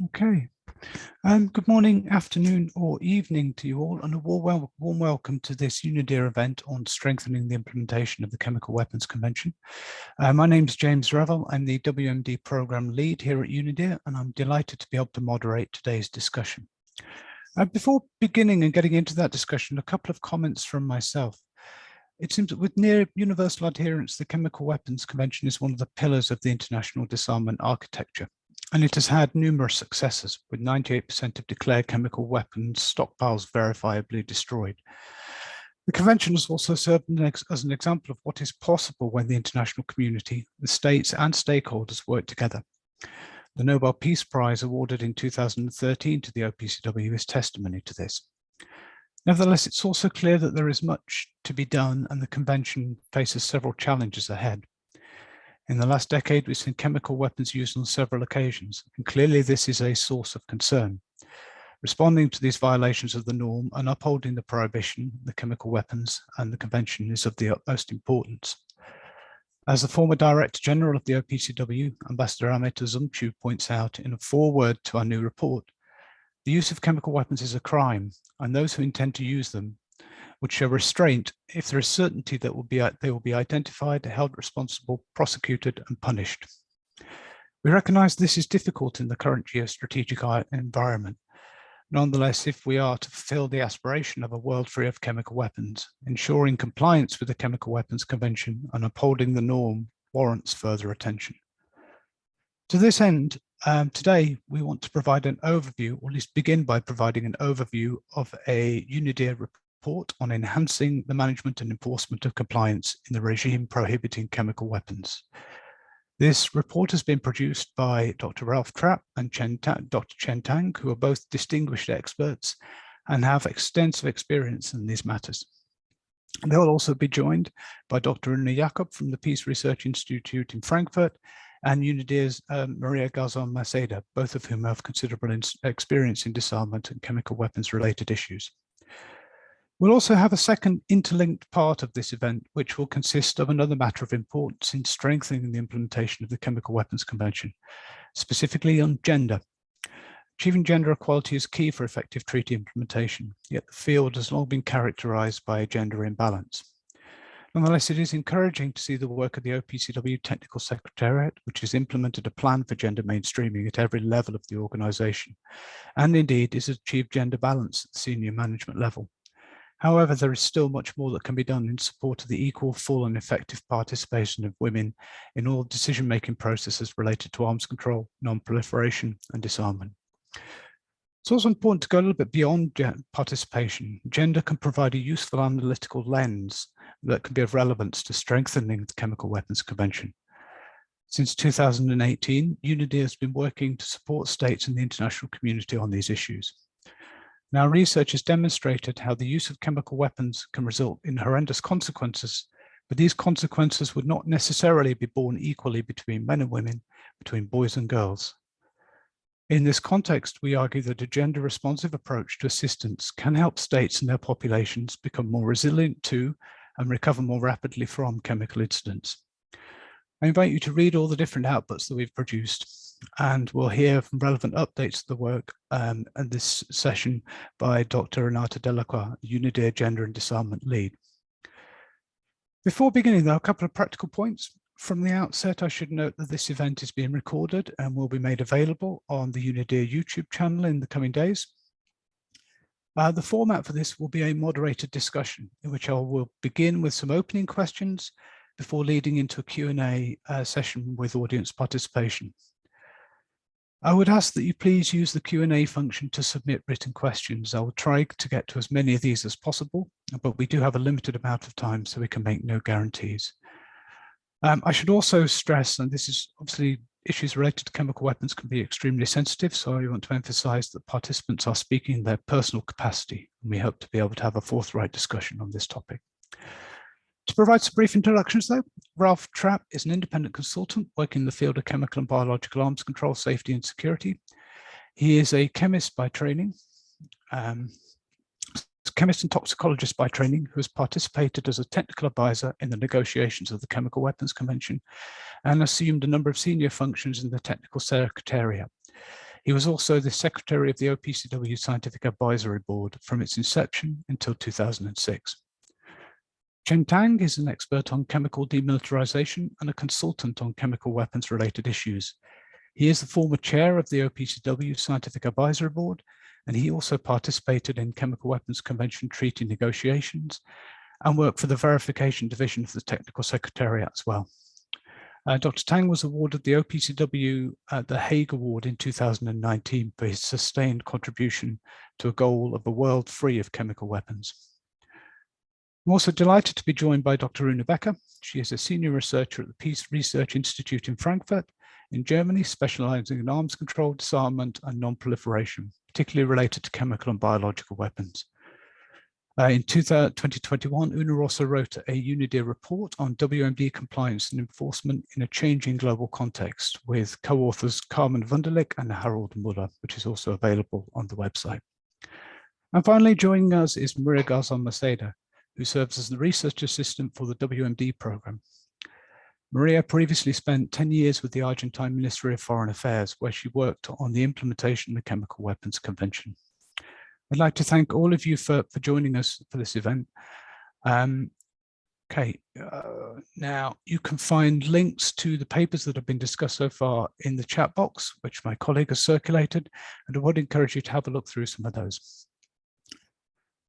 Okay. Good morning, afternoon, or evening to you all, and a warm welcome to this UNIDIR event on strengthening the implementation of the Chemical Weapons Convention. My name is James Revel. I'm the WMD program lead here at UNIDIR, and I'm delighted to be able to moderate today's discussion. Before beginning and getting into that discussion, a couple of comments from myself. It seems that with near universal adherence, the Chemical Weapons Convention is one of the pillars of the international disarmament architecture. And it has had numerous successes, with 98% of declared chemical weapons stockpiles verifiably destroyed. The convention has also served as an example of what is possible when the international community, the states and stakeholders work together. The Nobel Peace Prize awarded in 2013 to the OPCW is testimony to this. Nevertheless, it's also clear that there is much to be done and the convention faces several challenges ahead. In the last decade, we've seen chemical weapons used on several occasions, and clearly this is a source of concern. Responding to these violations of the norm and upholding the prohibition, the chemical weapons, and the convention is of the utmost importance. As the former Director General of the OPCW, Ambassador Ahmet Azumcu, points out in a foreword to our new report, the use of chemical weapons is a crime, and those who intend to use them would show restraint if there is certainty that they will be identified, held responsible, prosecuted, and punished. We recognize this is difficult in the current geostrategic environment. Nonetheless, if we are to fulfill the aspiration of a world free of chemical weapons, ensuring compliance with the Chemical Weapons Convention and upholding the norm warrants further attention. To this end, today we want to provide an overview, or at least begin by providing an overview of a UNIDIR report on enhancing the management and enforcement of compliance in the regime prohibiting chemical weapons. This report has been produced by Dr. Ralf Trapp and Dr. Cheng Tang, who are both distinguished experts and have extensive experience in these matters. They will also be joined by Dr. Jakob from the Peace Research Institute in Frankfurt and UNIDIR's Maria Garzon Maceda, both of whom have considerable experience in disarmament and chemical weapons related issues. We'll also have a second interlinked part of this event, which will consist of another matter of importance in strengthening the implementation of the Chemical Weapons Convention, specifically on gender. Achieving gender equality is key for effective treaty implementation, yet the field has long been characterized by a gender imbalance. Nonetheless, it is encouraging to see the work of the OPCW Technical Secretariat, which has implemented a plan for gender mainstreaming at every level of the organization, and indeed has achieved gender balance at the senior management level. However, there is still much more that can be done in support of the equal, full and effective participation of women in all decision-making processes related to arms control, non-proliferation and disarmament. It's also important to go a little bit beyond participation. Gender can provide a useful analytical lens that can be of relevance to strengthening the Chemical Weapons Convention. Since 2018, UNIDIR has been working to support states and the international community on these issues. Now, research has demonstrated how the use of chemical weapons can result in horrendous consequences, but these consequences would not necessarily be borne equally between men and women, between boys and girls. In this context, we argue that a gender-responsive approach to assistance can help states and their populations become more resilient to and recover more rapidly from chemical incidents. I invite you to read all the different outputs that we've produced, and we'll hear from relevant updates to the work and this session by Dr. Renata Delacroix, UNIDIR Gender and Disarmament Lead. Before beginning, though, a couple of practical points. From the outset, I should note that this event is being recorded and will be made available on the UNIDIR YouTube channel in the coming days. The format for this will be a moderated discussion in which I will begin with some opening questions before leading into a Q&A session with audience participation. I would ask that you please use the Q&A function to submit written questions. I will try to get to as many of these as possible, but we do have a limited amount of time, so we can make no guarantees. I should also stress, and this is obviously issues related to chemical weapons can be extremely sensitive, so I want to emphasize that participants are speaking in their personal capacity, and we hope to be able to have a forthright discussion on this topic. To provide some brief introductions, though, Ralf Trapp is an independent consultant working in the field of chemical and biological arms control, safety and security. He is a chemist by training, chemist and toxicologist by training, who has participated as a technical advisor in the negotiations of the Chemical Weapons Convention and assumed a number of senior functions in the technical secretariat. He was also the secretary of the OPCW Scientific Advisory Board from its inception until 2006. Tang is an expert on chemical demilitarization and a consultant on chemical weapons related issues. He is the former chair of the OPCW Scientific Advisory Board, and he also participated in Chemical Weapons Convention treaty negotiations and worked for the Verification Division of the Technical Secretariat as well. Dr. Tang was awarded the OPCW the Hague Award in 2019 for his sustained contribution to a goal of a world free of chemical weapons. I'm also delighted to be joined by Dr. Una Becker. She is a senior researcher at the Peace Research Institute in Frankfurt, in Germany, specializing in arms control, disarmament, and non-proliferation, particularly related to chemical and biological weapons. In 2021, Una also wrote a UNIDIR report on WMD compliance and enforcement in a changing global context with co-authors Carmen Wunderlich and Harold Muller, which is also available on the website. And finally, joining us is Maria Garzon Maceda, who serves as the research assistant for the WMD program. Maria previously spent 10 years with the Argentine Ministry of Foreign Affairs, where she worked on the implementation of the Chemical Weapons Convention. I'd like to thank all of you for joining us for this event. Now you can find links to the papers that have been discussed so far in the chat box, which my colleague has circulated, and I would encourage you to have a look through some of those.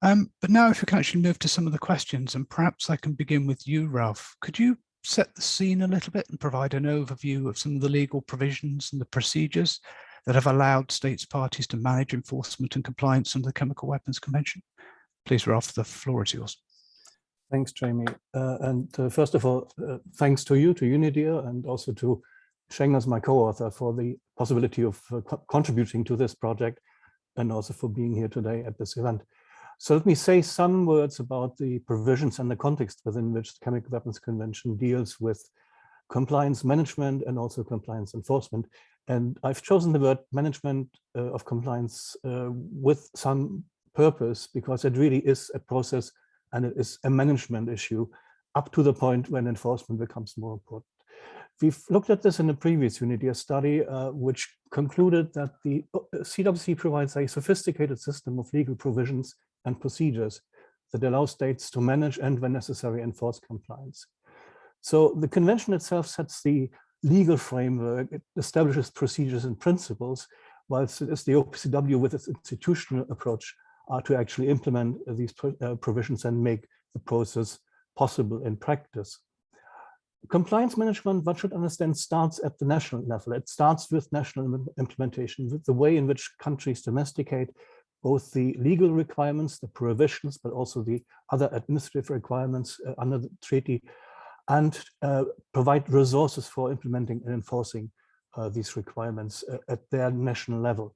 But now if we can actually move to some of the questions, and perhaps I can begin with you, Ralf. Could you set the scene a little bit and provide an overview of some of the legal provisions and the procedures that have allowed states parties to manage enforcement and compliance under the Chemical Weapons Convention? Please, Ralf, the floor is yours. Thanks, Jamie. First of all, thanks to you, to UNIDIR, and also to Cheng as my co-author for the possibility of contributing to this project, and also for being here today at this event. So let me say some words about the provisions and the context within which the Chemical Weapons Convention deals with compliance management and also compliance enforcement. And I've chosen the word management of compliance with some purpose, because it really is a process and it is a management issue up to the point when enforcement becomes more important. We've looked at this in a previous UNIDIR study, which concluded that the CWC provides a sophisticated system of legal provisions and procedures that allow states to manage and, when necessary, enforce compliance. So the convention itself sets the legal framework, it establishes procedures and principles, whilst it is the OPCW with its institutional approach to actually implement these provisions and make the process possible in practice. Compliance management, one should understand, starts at the national level. It starts with national implementation, with the way in which countries domesticate both the legal requirements, the prohibitions, but also the other administrative requirements under the treaty, and provide resources for implementing and enforcing these requirements at their national level.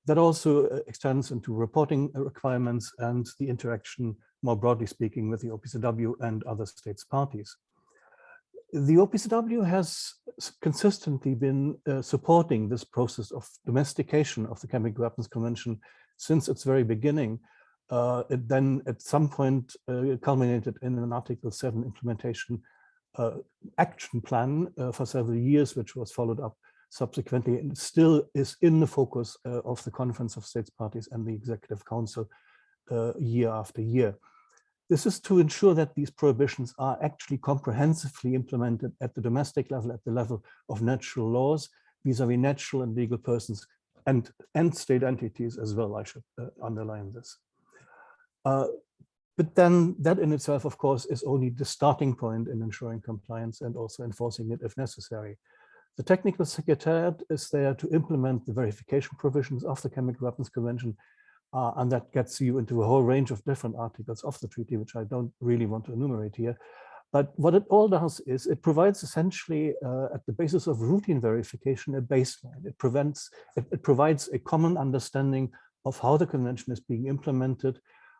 That also extends into reporting requirements and the interaction, more broadly speaking, with the OPCW and other states parties. The OPCW has consistently been supporting this process of domestication of the Chemical Weapons Convention since its very beginning. It then at some point culminated in an Article 7 implementation action plan for several years, which was followed up subsequently, and still is in the focus of the Conference of States Parties and the Executive Council year after year. This is to ensure that these prohibitions are actually comprehensively implemented at the domestic level, at the level of natural laws, vis-a-vis natural and legal persons and state entities as well. I should underline this. But then that in itself, of course, is only the starting point in ensuring compliance and also enforcing it if necessary. The Technical Secretariat is there to implement the verification provisions of the Chemical Weapons Convention, and that gets you into a whole range of different articles of the treaty, which I don't really want to enumerate here. But what it all does is it provides essentially at the basis of routine verification a baseline. It provides a common understanding of how the convention is being implemented,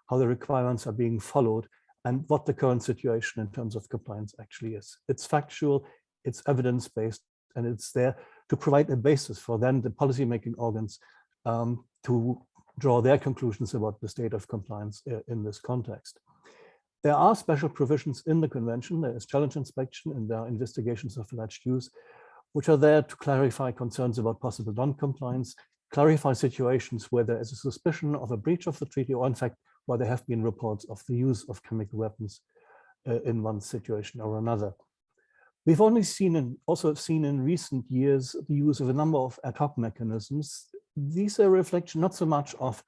how the requirements are being followed, and what the current situation in terms of compliance actually is. It's factual, it's evidence-based, and it's there to provide a basis for then the policymaking organs to draw their conclusions about the state of compliance in this context. There are special provisions in the convention. There is challenge inspection and there are investigations of alleged use, which are there to clarify concerns about possible non-compliance, clarify situations where there is a suspicion of a breach of the treaty, or in fact, where there have been reports of the use of chemical weapons in one situation or another. We've only also seen in recent years the use of a number of ad hoc mechanisms. These are a reflection not so much of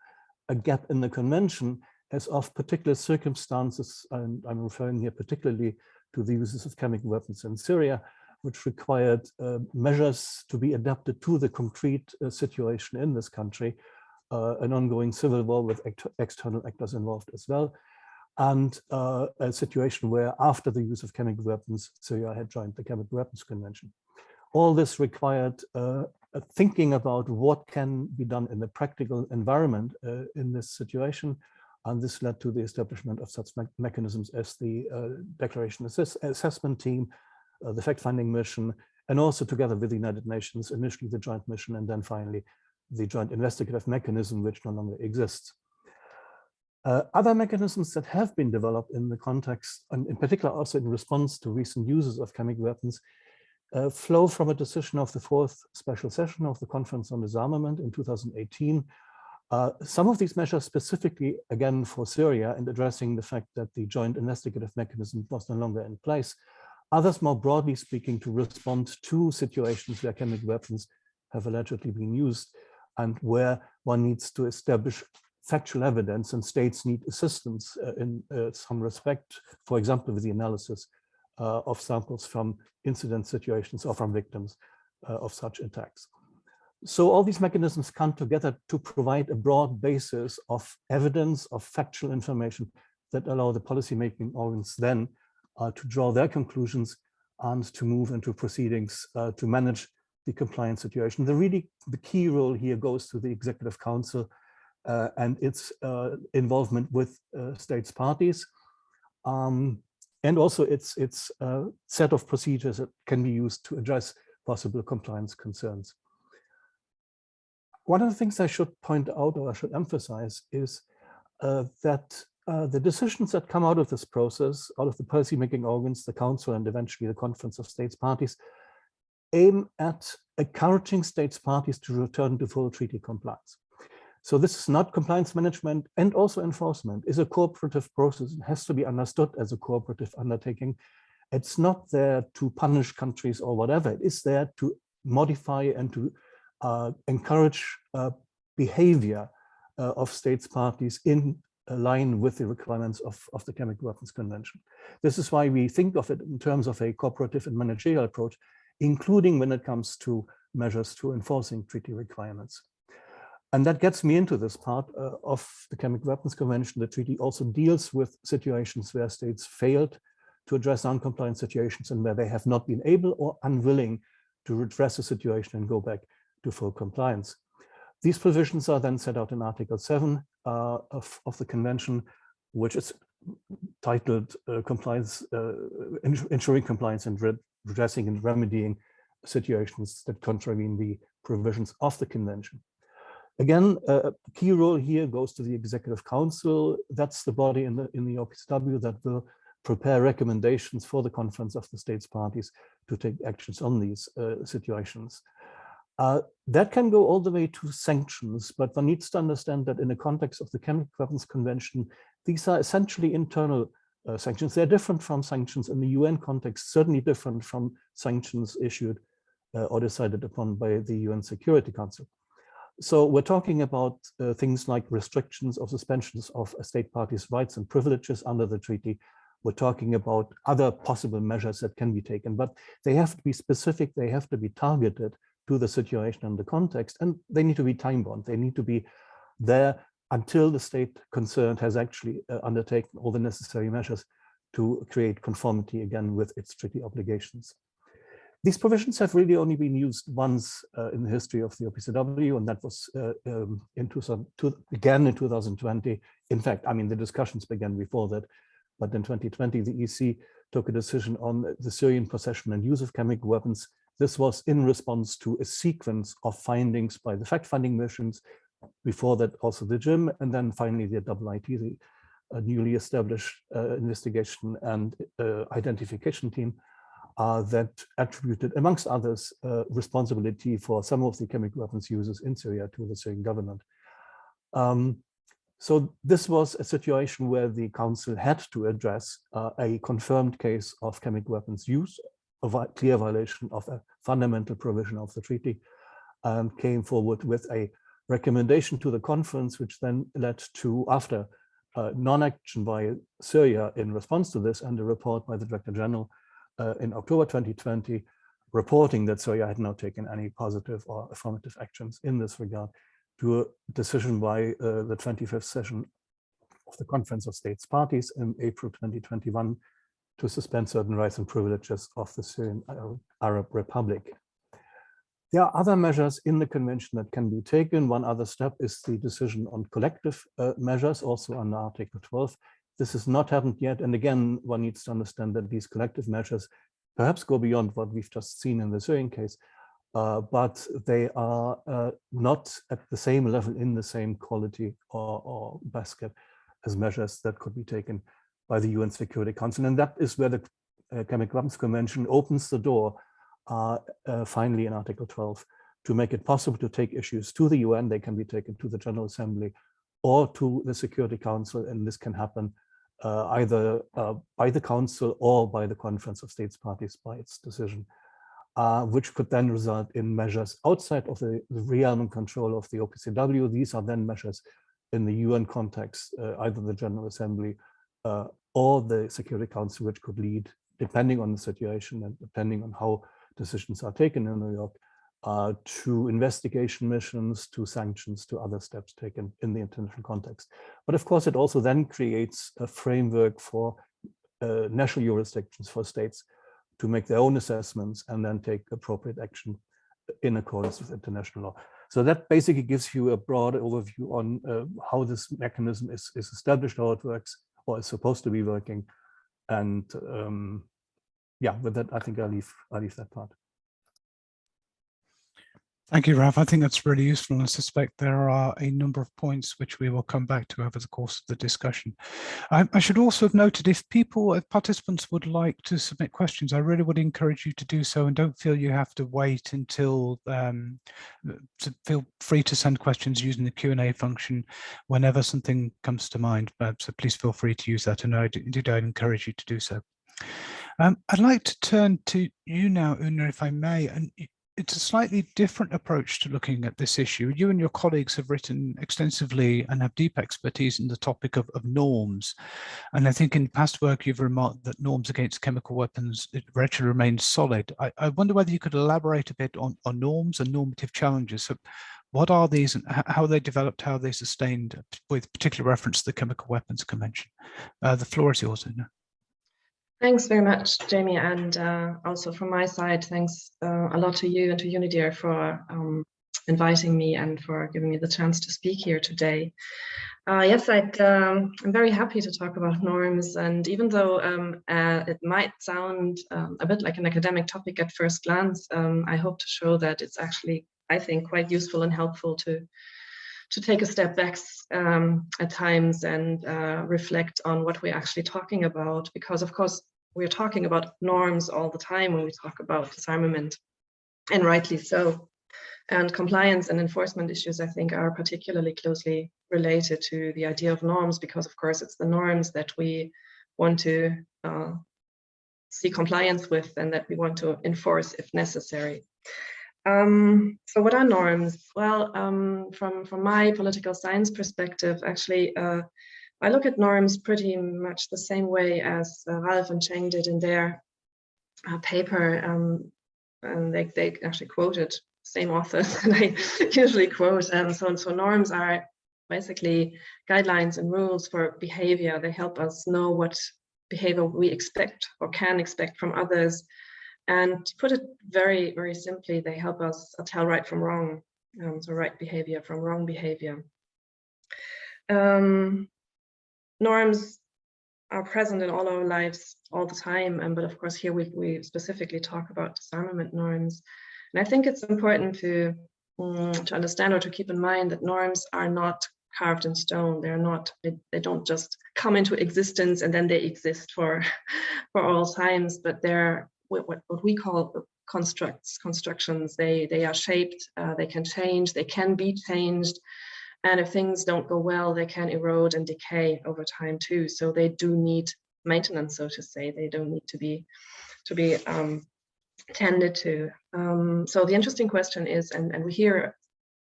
a gap in the convention as of particular circumstances, and I'm referring here particularly to the uses of chemical weapons in Syria, which required measures to be adapted to the concrete situation in this country, an ongoing civil war with external actors involved as well, and a situation where after the use of chemical weapons, Syria had joined the Chemical Weapons Convention. All this required thinking about what can be done in the practical environment in this situation, and this led to the establishment of such mechanisms as the Declaration Assessment Team, the fact-finding mission, and also together with the United Nations, initially the Joint Mission, and then finally the Joint Investigative Mechanism, which no longer exists. Other mechanisms that have been developed in the context, and in particular also in response to recent uses of chemical weapons, flow from a decision of the 4th special session of the Conference on Disarmament in 2018. Some of these measures specifically, again, for Syria and addressing the fact that the Joint Investigative Mechanism was no longer in place. Others, more broadly speaking, to respond to situations where chemical weapons have allegedly been used and where one needs to establish factual evidence and states need assistance in some respect, for example, with the analysis of samples from incident situations or from victims of such attacks. So all these mechanisms come together to provide a broad basis of evidence, of factual information that allow the policymaking organs then to draw their conclusions and to move into proceedings to manage the compliance situation. The key role here goes to the Executive Council and its involvement with states parties, and also its set of procedures that can be used to address possible compliance concerns. One of the things I should point out, or I should emphasize, is that the decisions that come out of this process, out of the policymaking organs, the Council, and eventually the Conference of States Parties, aim at encouraging states parties to return to full treaty compliance. So this is not compliance management, and also enforcement is a cooperative process. It has to be understood as a cooperative undertaking. It's not there to punish countries or whatever. It is there to modify and to encourage behavior of states parties in line with the requirements of the Chemical Weapons Convention. This is why we think of it in terms of a cooperative and managerial approach, including when it comes to measures to enforcing treaty requirements. And that gets me into this part of the Chemical Weapons Convention. The treaty also deals with situations where states failed to address non-compliant situations and where they have not been able or unwilling to redress the situation and go back to full compliance. These provisions are then set out in Article 7 of the Convention, which is titled Ensuring Compliance and Redressing and Remedying Situations that contravene the provisions of the Convention. Again, a key role here goes to the Executive Council. That's the body in the OPCW that will prepare recommendations for the Conference of the States Parties to take actions on these situations. That can go all the way to sanctions, but one needs to understand that in the context of the Chemical Weapons Convention, these are essentially internal sanctions. They're different from sanctions in the UN context, certainly different from sanctions issued or decided upon by the UN Security Council. So we're talking about things like restrictions or suspensions of a state party's rights and privileges under the treaty. We're talking about other possible measures that can be taken, but they have to be specific, they have to be targeted to the situation and the context, and they need to be time-bound. They need to be there until the state concerned has actually undertaken all the necessary measures to create conformity again with its treaty obligations. These provisions have really only been used once in the history of the OPCW, and that was again in 2020. In fact, I mean, the discussions began before that, but in 2020, the EC took a decision on the Syrian possession and use of chemical weapons. This was in response to a sequence of findings by the fact-finding missions, before that also the JIM, and then finally the IIT, the newly established investigation and identification team. that attributed, amongst others, responsibility for some of the chemical weapons uses in Syria to the Syrian government. So this was a situation where the Council had to address a confirmed case of chemical weapons use, a clear violation of a fundamental provision of the treaty, and came forward with a recommendation to the conference, which then led to, after non-action by Syria in response to this, and a report by the Director General in October 2020, reporting that Syria had not taken any positive or affirmative actions in this regard, to a decision by the 25th session of the Conference of States Parties in April 2021 to suspend certain rights and privileges of the Syrian Arab Republic. There are other measures in the convention that can be taken. One other step is the decision on collective measures, also under Article 12. This has not happened yet. And again, one needs to understand that these collective measures perhaps go beyond what we've just seen in the Syrian case, but they are not at the same level, in the same quality or basket as measures that could be taken by the UN Security Council. And that is where the Chemical Weapons Convention opens the door, finally in Article 12, to make it possible to take issues to the UN. They can be taken to the General Assembly or to the Security Council, and this can happen either by the Council or by the Conference of States Parties by its decision. Which could then result in measures outside of the realm and control of the OPCW. These are then measures in the UN context, either the General Assembly or the Security Council, which could lead, depending on the situation and depending on how decisions are taken in New York, to investigation missions, to sanctions, to other steps taken in the international context. But of course, it also then creates a framework for national jurisdictions, for states, to make their own assessments and then take appropriate action in accordance with international law. So that basically gives you a broad overview on how this mechanism is established, how it works, or is supposed to be working. And yeah, with that, I think I'll leave that part. Thank you, Ralf. I think that's really useful. And I suspect there are a number of points which we will come back to over the course of the discussion. I should also have noted, if participants would like to submit questions, I really would encourage you to do so, and don't feel you have to wait until, feel free to send questions using the Q&A function whenever something comes to mind. So please feel free to use that, and I'd encourage you to do so. I'd like to turn to you now, Una, if I may, and it's a slightly different approach to looking at this issue. You and your colleagues have written extensively and have deep expertise in the topic of norms. And I think in past work, you've remarked that norms against chemical weapons actually remain solid. I wonder whether you could elaborate a bit on norms and normative challenges. So what are these and how they developed, how they sustained, with particular reference to the Chemical Weapons Convention? The floor is yours, Una. Thanks very much, Jamie, and also from my side, thanks a lot to you and to UNIDIR for inviting me and for giving me the chance to speak here today. Yes, I'm very happy to talk about norms, and even though it might sound a bit like an academic topic at first glance, I hope to show that it's actually, I think, quite useful and helpful to take a step back at times and reflect on what we're actually talking about, because of course we're talking about norms all the time when we talk about disarmament, and rightly so. And compliance and enforcement issues, I think, are particularly closely related to the idea of norms, because of course it's the norms that we want to see compliance with and that we want to enforce if necessary. So what are norms? Well, from my political science perspective, actually, I look at norms pretty much the same way as Ralf and Cheng did in their paper, and they actually quoted same authors that I usually quote. So norms are basically guidelines and rules for behavior. They help us know what behavior we expect or can expect from others. And to put it very, very simply, they help us tell right from wrong, so right behavior from wrong behavior. Norms are present in all our lives all the time, but of course here we specifically talk about disarmament norms. And I think it's important to understand or to keep in mind that norms are not carved in stone. They don't just come into existence and then they exist for all times, but they're what we call constructions. They are shaped, they can change, they can be changed. And if things don't go well, they can erode and decay over time too. So they do need maintenance, so to say. They don't need to be tended to. So the interesting question is, and we hear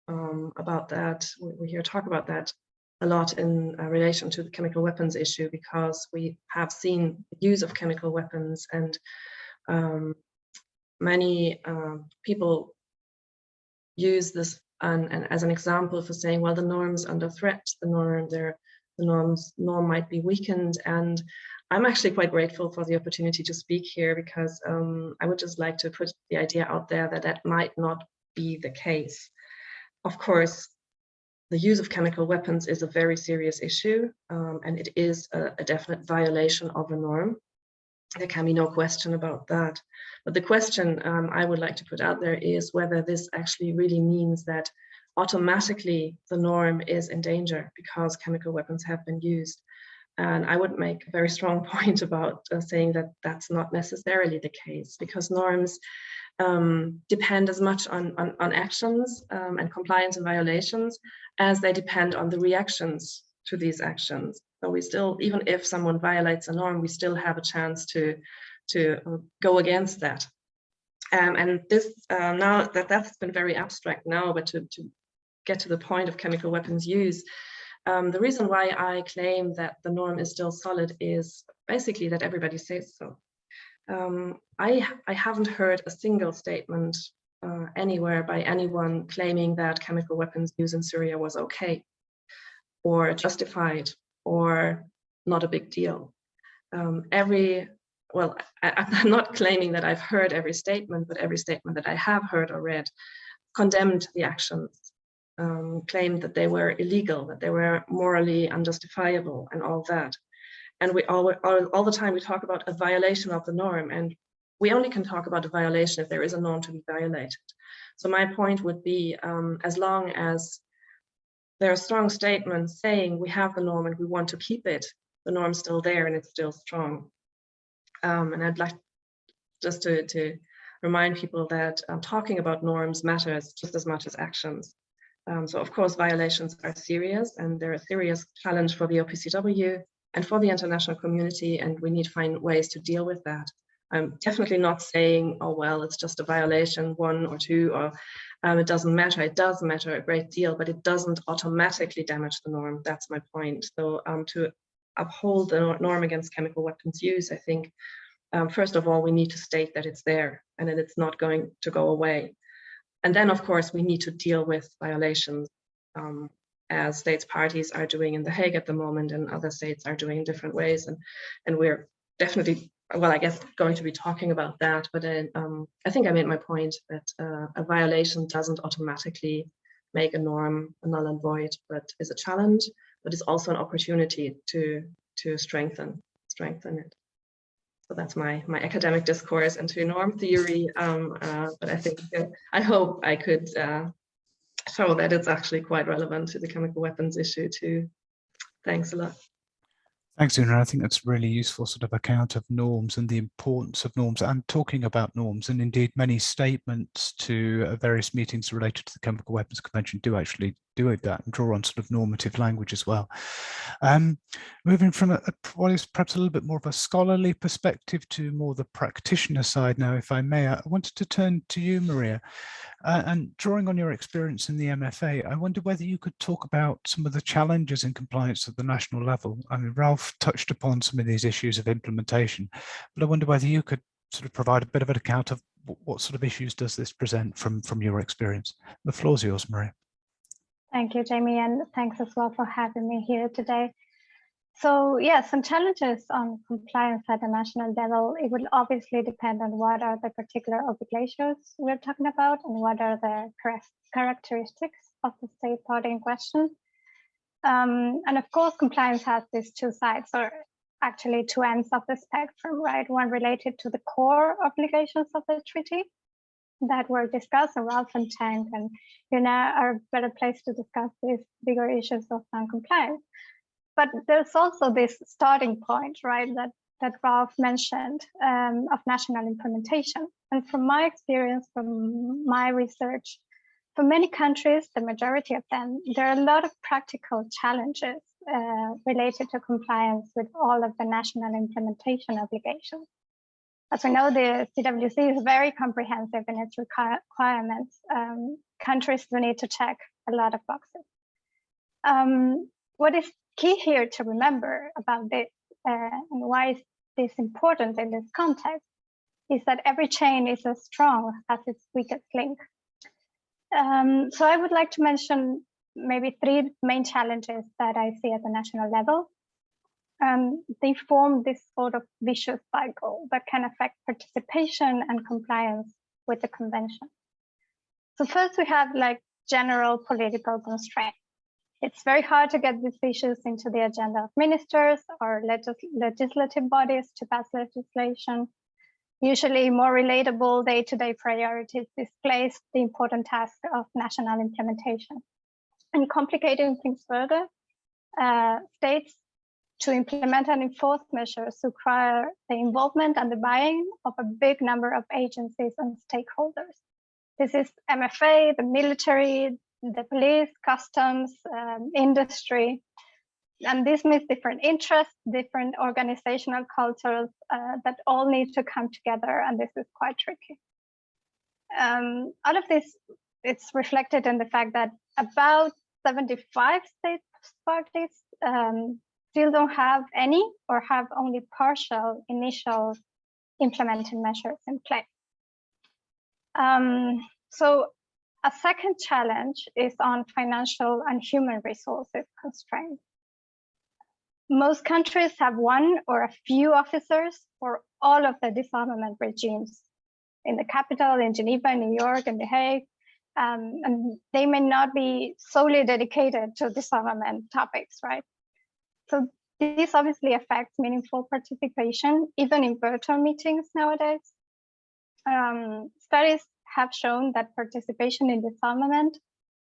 about that, we hear talk about that a lot in relation to the chemical weapons issue, because we have seen the use of chemical weapons, and many people use this and as an example for saying, well, the norm's under threat, the norm might be weakened. And I'm actually quite grateful for the opportunity to speak here, because I would just like to put the idea out there that that might not be the case. Of course, the use of chemical weapons is a very serious issue, and it is a definite violation of a norm. There can be no question about that. But the question I would like to put out there is whether this actually really means that automatically the norm is in danger because chemical weapons have been used. And I would make a very strong point about saying that that's not necessarily the case, because norms depend as much on actions and compliance and violations as they depend on the reactions to these actions. So we still, even if someone violates a norm, we still have a chance to go against that. And this, now that's been very abstract now, but to get to the point of chemical weapons use, the reason why I claim that the norm is still solid is basically that everybody says so. I haven't heard a single statement anywhere by anyone claiming that chemical weapons use in Syria was okay or justified or not a big deal. Well, I'm not claiming that I've heard every statement, but every statement that I have heard or read condemned the actions, claimed that they were illegal, that they were morally unjustifiable and all that. And we all the time we talk about a violation of the norm, and we only can talk about a violation if there is a norm to be violated. So my point would be, as long as there are strong statements saying we have the norm and we want to keep it, the norm's still there and it's still strong. And I'd like just to remind people that talking about norms matters just as much as actions. So of course, violations are serious, and they're a serious challenge for the OPCW and for the international community, and we need to find ways to deal with that. I'm definitely not saying, oh, well, it's just a violation, 1 or 2, or it doesn't matter. It does matter a great deal, but it doesn't automatically damage the norm. That's my point. So to uphold the norm against chemical weapons use, I think, first of all, we need to state that it's there and that it's not going to go away. And then, of course, we need to deal with violations, as states parties are doing in The Hague at the moment, and other states are doing in different ways. And we're definitely, well, I guess, going to be talking about that. But I think I made my point that a violation doesn't automatically make a norm a null and void, but is a challenge, but is also an opportunity to strengthen it. So that's my academic discourse into norm theory. But I think, I hope I could show that it's actually quite relevant to the chemical weapons issue too. Thanks a lot. Thanks, Una. I think that's a really useful sort of account of norms and the importance of norms and talking about norms. And indeed, many statements to various meetings related to the Chemical Weapons Convention do actually do that and draw on sort of normative language as well. Moving from what is perhaps a little bit more of a scholarly perspective to more the practitioner side now, if I may, I wanted to turn to you, Maria. And drawing on your experience in the MFA, I wonder whether you could talk about some of the challenges in compliance at the national level. I mean, Ralf touched upon some of these issues of implementation, but I wonder whether you could sort of provide a bit of an account of what sort of issues does this present from your experience. The floor's yours, Maria. Thank you, Jamie, and thanks as well for having me here today. So yeah, some challenges on compliance at the national level. It will obviously depend on what are the particular obligations we're talking about and what are the characteristics of the state party in question. And of course, compliance has these two sides, or actually two ends of the spectrum, right? One related to the core obligations of the treaty that were discussed, and Ralf and Cheng and Una are a better place to discuss these bigger issues of non-compliance. But there's also this starting point, right, that that Ralf mentioned of national implementation. And from my experience, from my research, for many countries, the majority of them, there are a lot of practical challenges related to compliance with all of the national implementation obligations. As we know, the CWC is very comprehensive in its requirements. Countries do need to check a lot of boxes. What is key here to remember about this and why is this important in this context is that every chain is as strong as its weakest link. So I would like to mention maybe 3 main challenges that I see at the national level. They form this sort of vicious cycle that can affect participation and compliance with the convention. So first we have like general political constraints. It's very hard to get these issues into the agenda of ministers or legislative bodies to pass legislation. Usually more relatable day-to-day priorities displace the important task of national implementation. And complicating things further, states to implement and enforce measures require the involvement and the buy-in of a big number of agencies and stakeholders. This is MFA, the military, the police, customs, industry. And this means different interests, different organizational cultures that all need to come together, and this is quite tricky. All of this, it's reflected in the fact that about 75 state parties still don't have any or have only partial initial implementing measures in place. So a second challenge is on financial and human resources constraints. Most countries have one or a few officers for all of the disarmament regimes in the capital, in Geneva, in New York, in The Hague, and they may not be solely dedicated to disarmament topics, right? So this obviously affects meaningful participation, even in virtual meetings nowadays. Studies have shown that participation in disarmament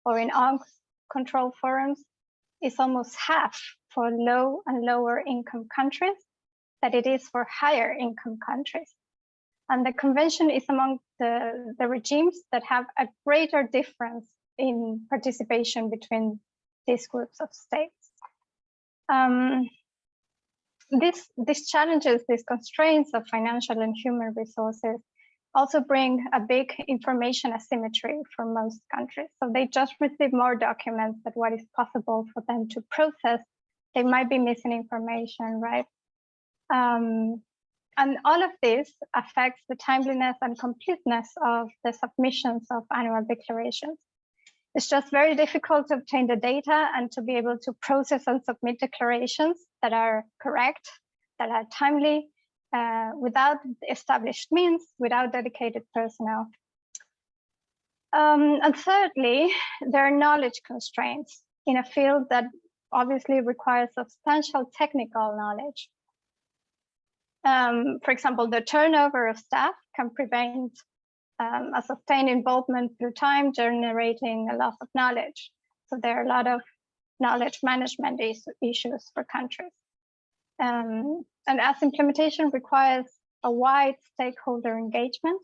or in arms control forums is almost half for low and lower income countries that it is for higher income countries. And the convention is among the regimes that have a greater difference in participation between these groups of states. These challenges, these constraints of financial and human resources also bring a big information asymmetry for most countries. So they just receive more documents than what is possible for them to process. They might be missing information, right? And all of this affects the timeliness and completeness of the submissions of annual declarations. It's just very difficult to obtain the data and to be able to process and submit declarations that are correct, that are timely, without established means, without dedicated personnel. And thirdly, there are knowledge constraints in a field that obviously requires substantial technical knowledge. For example, the turnover of staff can prevent a sustained involvement through time, generating a loss of knowledge. So there are a lot of knowledge management issues for countries. And as implementation requires a wide stakeholder engagement,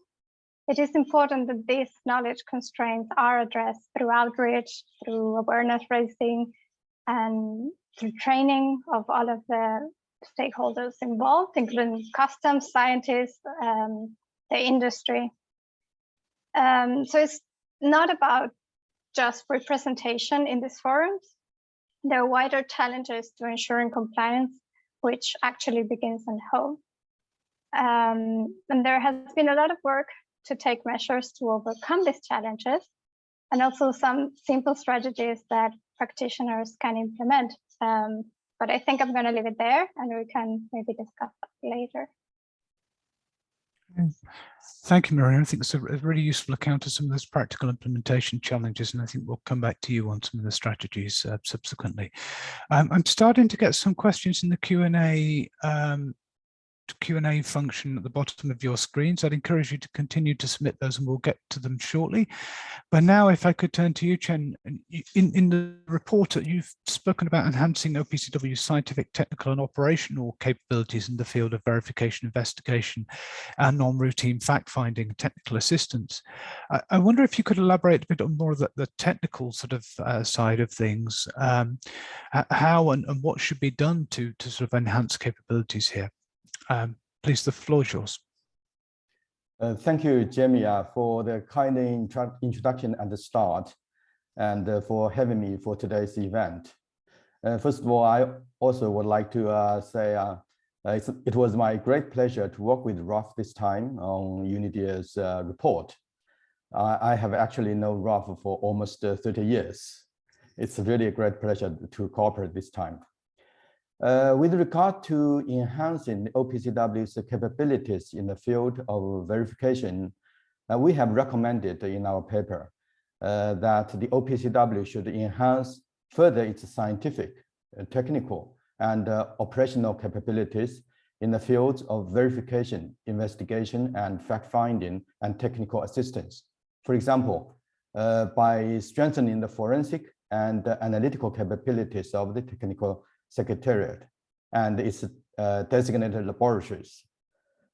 it is important that these knowledge constraints are addressed through outreach, through awareness raising, and through training of all of the stakeholders involved, including customs, scientists, the industry. So it's not about just representation in these forums. There are wider challenges to ensuring compliance, which actually begins at home. And there has been a lot of work to take measures to overcome these challenges, and also some simple strategies that practitioners can implement. But I think I'm going to leave it there, and we can maybe discuss that later. Thank you, Maria. I think it's a really useful account of some of those practical implementation challenges, and I think we'll come back to you on some of the strategies subsequently. I'm starting to get some questions in the Q&A Q&A function at the bottom of your screen, so I'd encourage you to continue to submit those and we'll get to them shortly. But now if I could turn to you, Cheng, in the report you've spoken about enhancing OPCW's scientific, technical and operational capabilities in the field of verification, investigation and non-routine fact-finding and technical assistance. I wonder if you could elaborate a bit on more of the technical sort of side of things, how and what should be done to sort of enhance capabilities here. Please, the floor is yours. Thank you, Jamie, for the kind introduction at the start and for having me for today's event. First of all, I also would like to say it was my great pleasure to work with Ralf this time on UNIDIR's report. I have actually known Ralf for almost 30 years. It's really a great pleasure to cooperate this time. With regard to enhancing OPCW's capabilities in the field of verification, we have recommended in our paper that the OPCW should enhance further its scientific, technical, and operational capabilities in the fields of verification, investigation, and fact-finding and technical assistance. For example, by strengthening the forensic and analytical capabilities of the technical secretariat and its designated laboratories.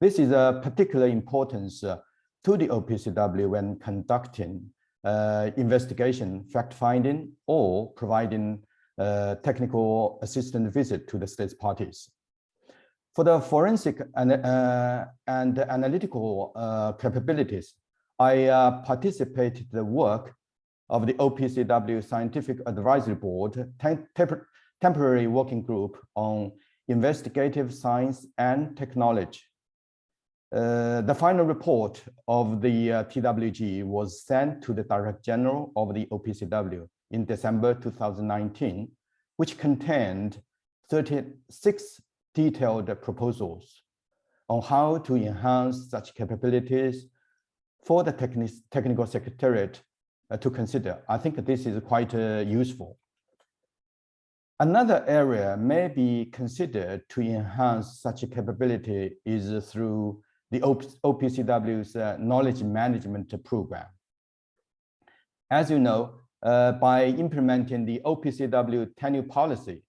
This is of particular importance to the OPCW when conducting investigation, fact-finding, or providing technical assistance visit to the state's parties. For the forensic and analytical capabilities, I participated in the work of the OPCW Scientific Advisory Board temporary working group on investigative science and technology. The final report of the TWG was sent to the Director General of the OPCW in December 2019, which contained 36 detailed proposals on how to enhance such capabilities for the technical secretariat to consider. I think this is quite useful. Another area may be considered to enhance such a capability is through the OPCW's knowledge management program. As you know, by implementing the OPCW tenure policy,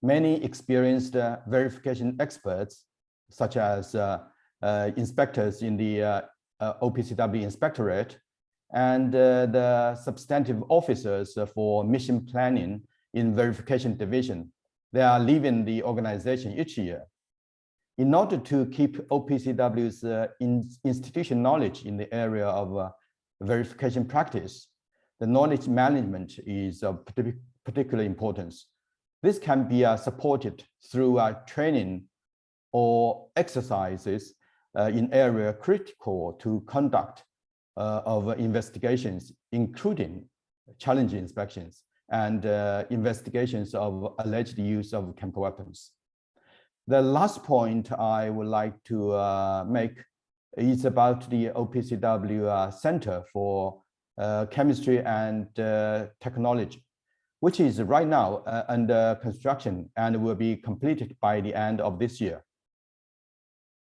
many experienced verification experts, such as inspectors in the OPCW Inspectorate and the substantive officers for mission planning in verification division, they are leaving the organization each year. In order to keep OPCW's institution knowledge in the area of verification practice, the knowledge management is of particular importance. This can be supported through training or exercises in area critical to conduct of investigations, including challenge inspections and investigations of alleged use of chemical weapons. The last point I would like to make is about the OPCW Center for Chemistry and Technology, which is right now under construction and will be completed by the end of this year.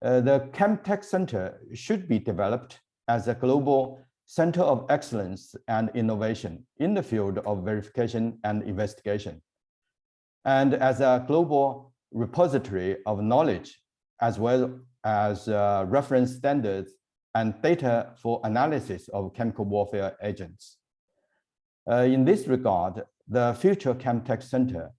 The ChemTech Center should be developed as a global center of excellence and innovation in the field of verification and investigation, and as a global repository of knowledge, as well as reference standards and data for analysis of chemical warfare agents. In this regard, the future ChemTech Center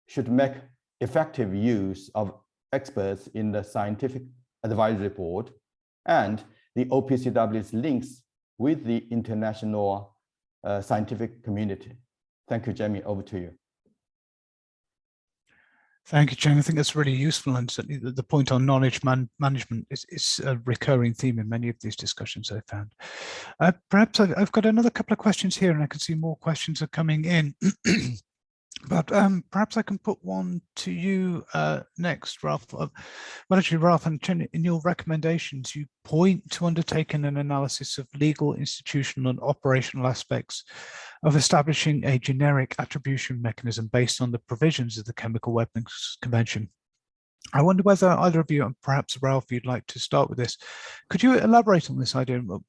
should make effective use of experts in the Scientific Advisory Board and the OPCW's links with the international scientific community. Thank you, Jamie, over to you. Thank you, Cheng. I think that's really useful, and certainly the point on knowledge management is a recurring theme in many of these discussions I've found. Perhaps I've got another couple of questions here, and I can see more questions are coming in. But perhaps I can put one to you next, Ralf. Well, actually, Ralf and Cheng, in your recommendations, you point to undertaking an analysis of legal, institutional, and operational aspects of establishing a generic attribution mechanism based on the provisions of the Chemical Weapons Convention. I wonder whether either of you, and perhaps Ralf, you'd like to start with this. Could you elaborate on this idea of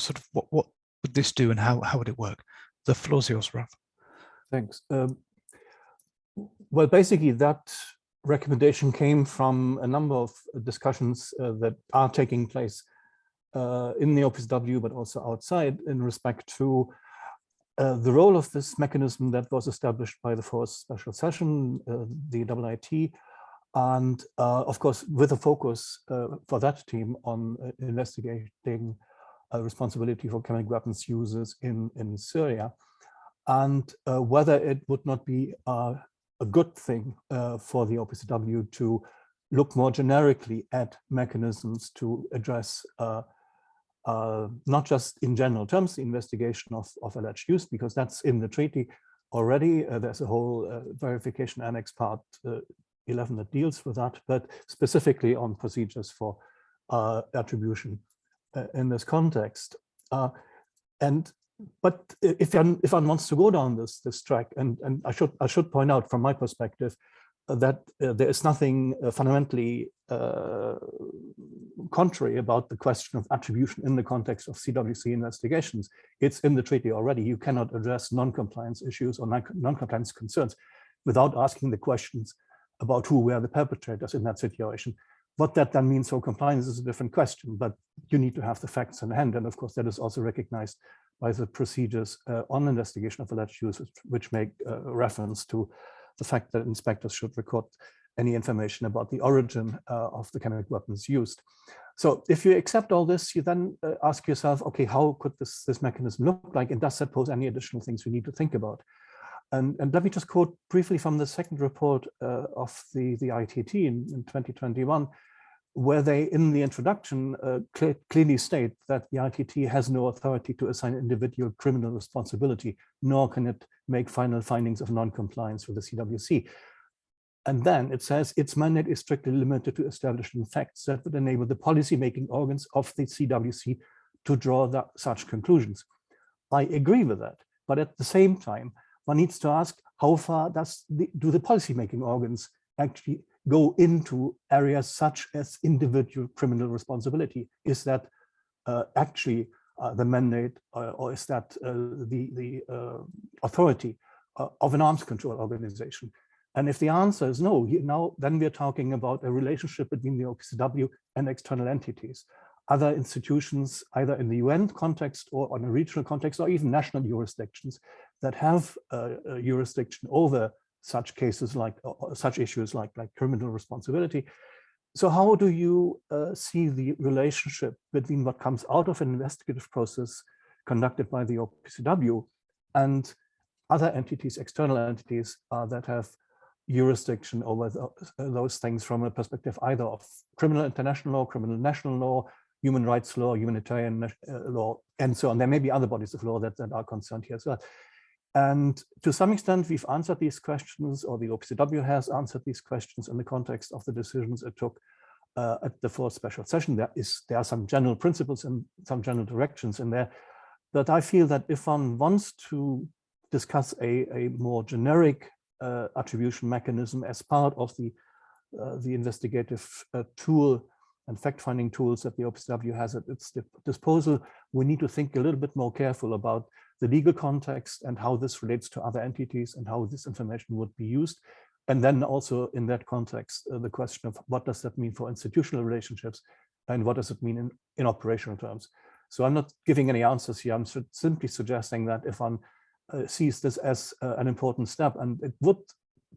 sort of what would this do and how would it work? The floor's yours, Ralf. Thanks. Well, basically that recommendation came from a number of discussions that are taking place in the OPCW, but also outside in respect to the role of this mechanism that was established by the fourth special session, the IIT, and of course, with a focus for that team on investigating responsibility for chemical weapons users in Syria, and whether it would not be a good thing for the OPCW to look more generically at mechanisms to address not just in general terms the investigation of alleged use, because that's in the treaty already. There's a whole verification annex part 11 that deals with that, but specifically on procedures for attribution in this context. But if one wants to go down this track, and I should point out from my perspective that there is nothing fundamentally contrary about the question of attribution in the context of CWC investigations. It's in the treaty already. You cannot address non-compliance issues or non-compliance concerns without asking the questions about who were the perpetrators in that situation. What that then means for compliance is a different question, but you need to have the facts in hand. And of course, that is also recognized by the procedures on investigation of alleged use, which make reference to the fact that inspectors should record any information about the origin of the chemical weapons used. So if you accept all this, you then ask yourself, okay, how could this mechanism look like? And does that pose any additional things we need to think about? And let me just quote briefly from the second report of the ITT in 2021, where they, in the introduction, clearly state that the ITT has no authority to assign individual criminal responsibility, nor can it make final findings of non-compliance with the CWC. And then it says its mandate is strictly limited to establishing facts that would enable the policy-making organs of the CWC to draw such conclusions. I agree with that, but at the same time, one needs to ask how far do the policy-making organs actually go into areas such as individual criminal responsibility? Is that actually the mandate, or is that the authority of an arms control organization? And if the answer is no, then we're talking about a relationship between the OPCW and external entities, other institutions, either in the UN context or on a regional context, or even national jurisdictions that have jurisdiction over such cases, like such issues like criminal responsibility. So how do you see the relationship between what comes out of an investigative process conducted by the OPCW and other entities, external entities that have jurisdiction over those things from a perspective either of criminal international law, criminal national law, human rights law, humanitarian law, and so on? There may be other bodies of law that are concerned here as well. And to some extent, we've answered these questions, or the OPCW has answered these questions in the context of the decisions it took at the fourth special session. There are some general principles and some general directions in there, but I feel that if one wants to discuss a more generic attribution mechanism as part of the investigative tool and fact-finding tools that the OPCW has at its disposal, we need to think a little bit more careful about the legal context and how this relates to other entities and how this information would be used. And then also in that context, the question of what does that mean for institutional relationships and what does it mean in operational terms? So I'm not giving any answers here. I'm simply suggesting that if one sees this as an important step, and it would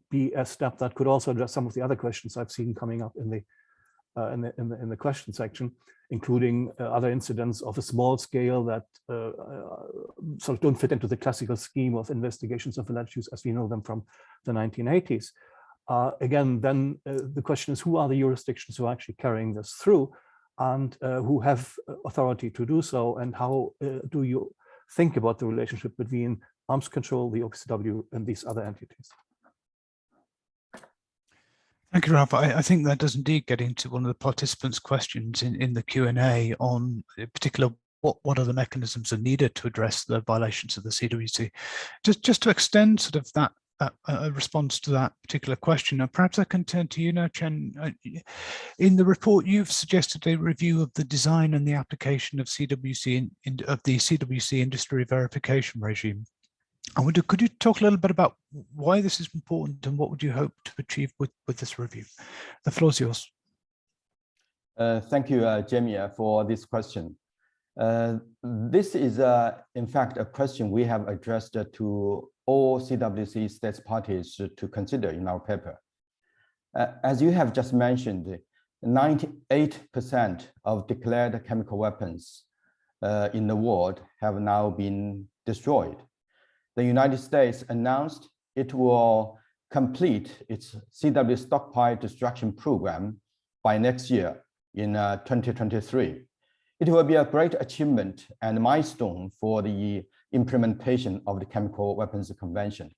be a step that could also address some of the other questions I've seen coming up in the question section, including other incidents of a small scale that sort of don't fit into the classical scheme of investigations of alleged use as we know them from the 1980s. Again, then the question is, who are the jurisdictions who are actually carrying this through, and who have authority to do so, and how do you think about the relationship between arms control, the OPCW, and these other entities? Thank you, Ralf. I think that does indeed get into one of the participants' questions in the Q&A on, in particular, what other mechanisms are needed to address the violations of the CWC. Just to extend sort of that a response to that particular question. Now, perhaps I can turn to you now, Cheng. In the report, you've suggested a review of the design and the application of CWC of the CWC industry verification regime. I wonder, could you talk a little bit about why this is important and what would you hope to achieve with this review? The floor is yours. Thank you, Jamie, for this question. This is, in fact, a question we have addressed to all CWC states parties to consider in our paper. As you have just mentioned, 98% of declared chemical weapons in the world have now been destroyed. The United States announced it will complete its CW stockpile destruction program by next year in 2023. It will be a great achievement and milestone for the implementation of the Chemical Weapons Convention.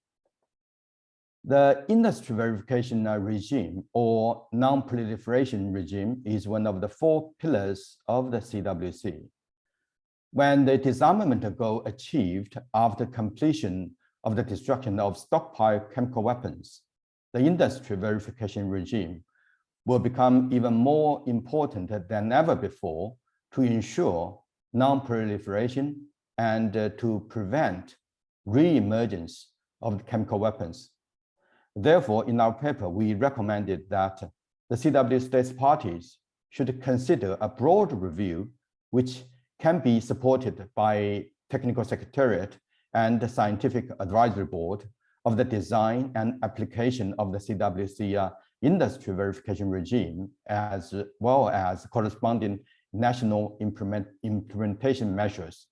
The industry verification regime or non-proliferation regime is one of the 4 pillars of the CWC. When the disarmament goal achieved after completion of the destruction of stockpile chemical weapons, the industry verification regime will become even more important than ever before to ensure non-proliferation and to prevent re-emergence of chemical weapons. Therefore, in our paper, we recommended that the CW states parties should consider a broad review which can be supported by Technical Secretariat and the Scientific Advisory Board of the design and application of the CWC industry verification regime, as well as corresponding national implementation measures.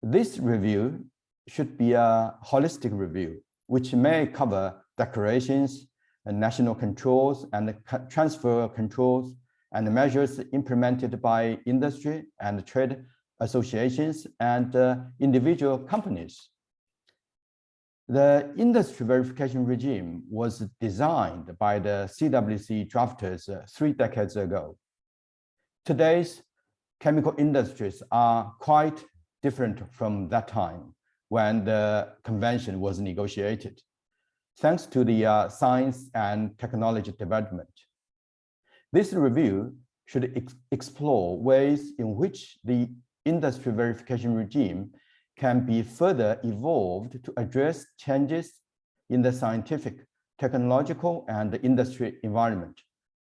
This review should be a holistic review, which may cover declarations and national controls and transfer controls and measures implemented by industry and trade associations and individual companies. The industry verification regime was designed by the CWC drafters 3 decades ago. Today's chemical industries are quite different from that time when the convention was negotiated, thanks to the science and technology development. This review should explore ways in which the industry verification regime can be further evolved to address changes in the scientific, technological, and industry environment,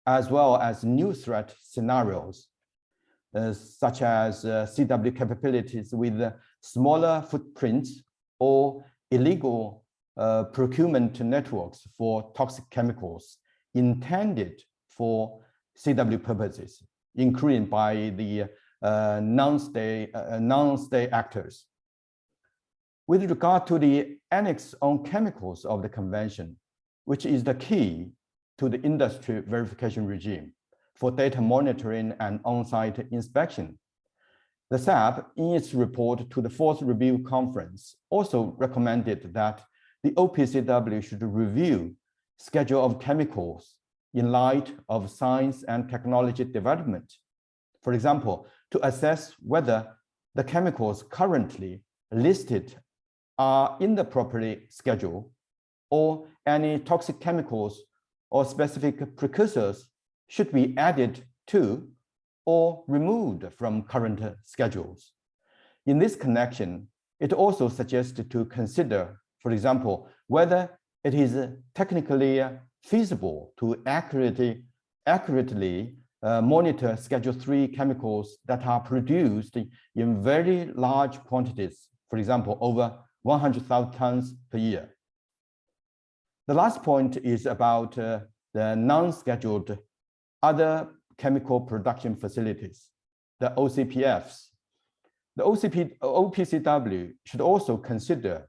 as well as new threat scenarios, such as CW capabilities with smaller footprints or illegal procurement networks for toxic chemicals intended for CW purposes, including by the non-state actors. With regard to the Annex on Chemicals of the Convention, which is the key to the industry verification regime for data monitoring and on-site inspection, the SAP, in its report to the 4th Review Conference, also recommended that the OPCW should review schedule of chemicals in light of science and technology development. For example, to assess whether the chemicals currently listed are in the properly schedule, or any toxic chemicals or specific precursors should be added to or removed from current schedules. In this connection, it also suggested to consider, for example, whether it is technically feasible to accurately monitor Schedule 3 chemicals that are produced in very large quantities, for example, over 100,000 tons per year. The last point is about the non-scheduled other chemical production facilities, the OCPFs. The OPCW should also consider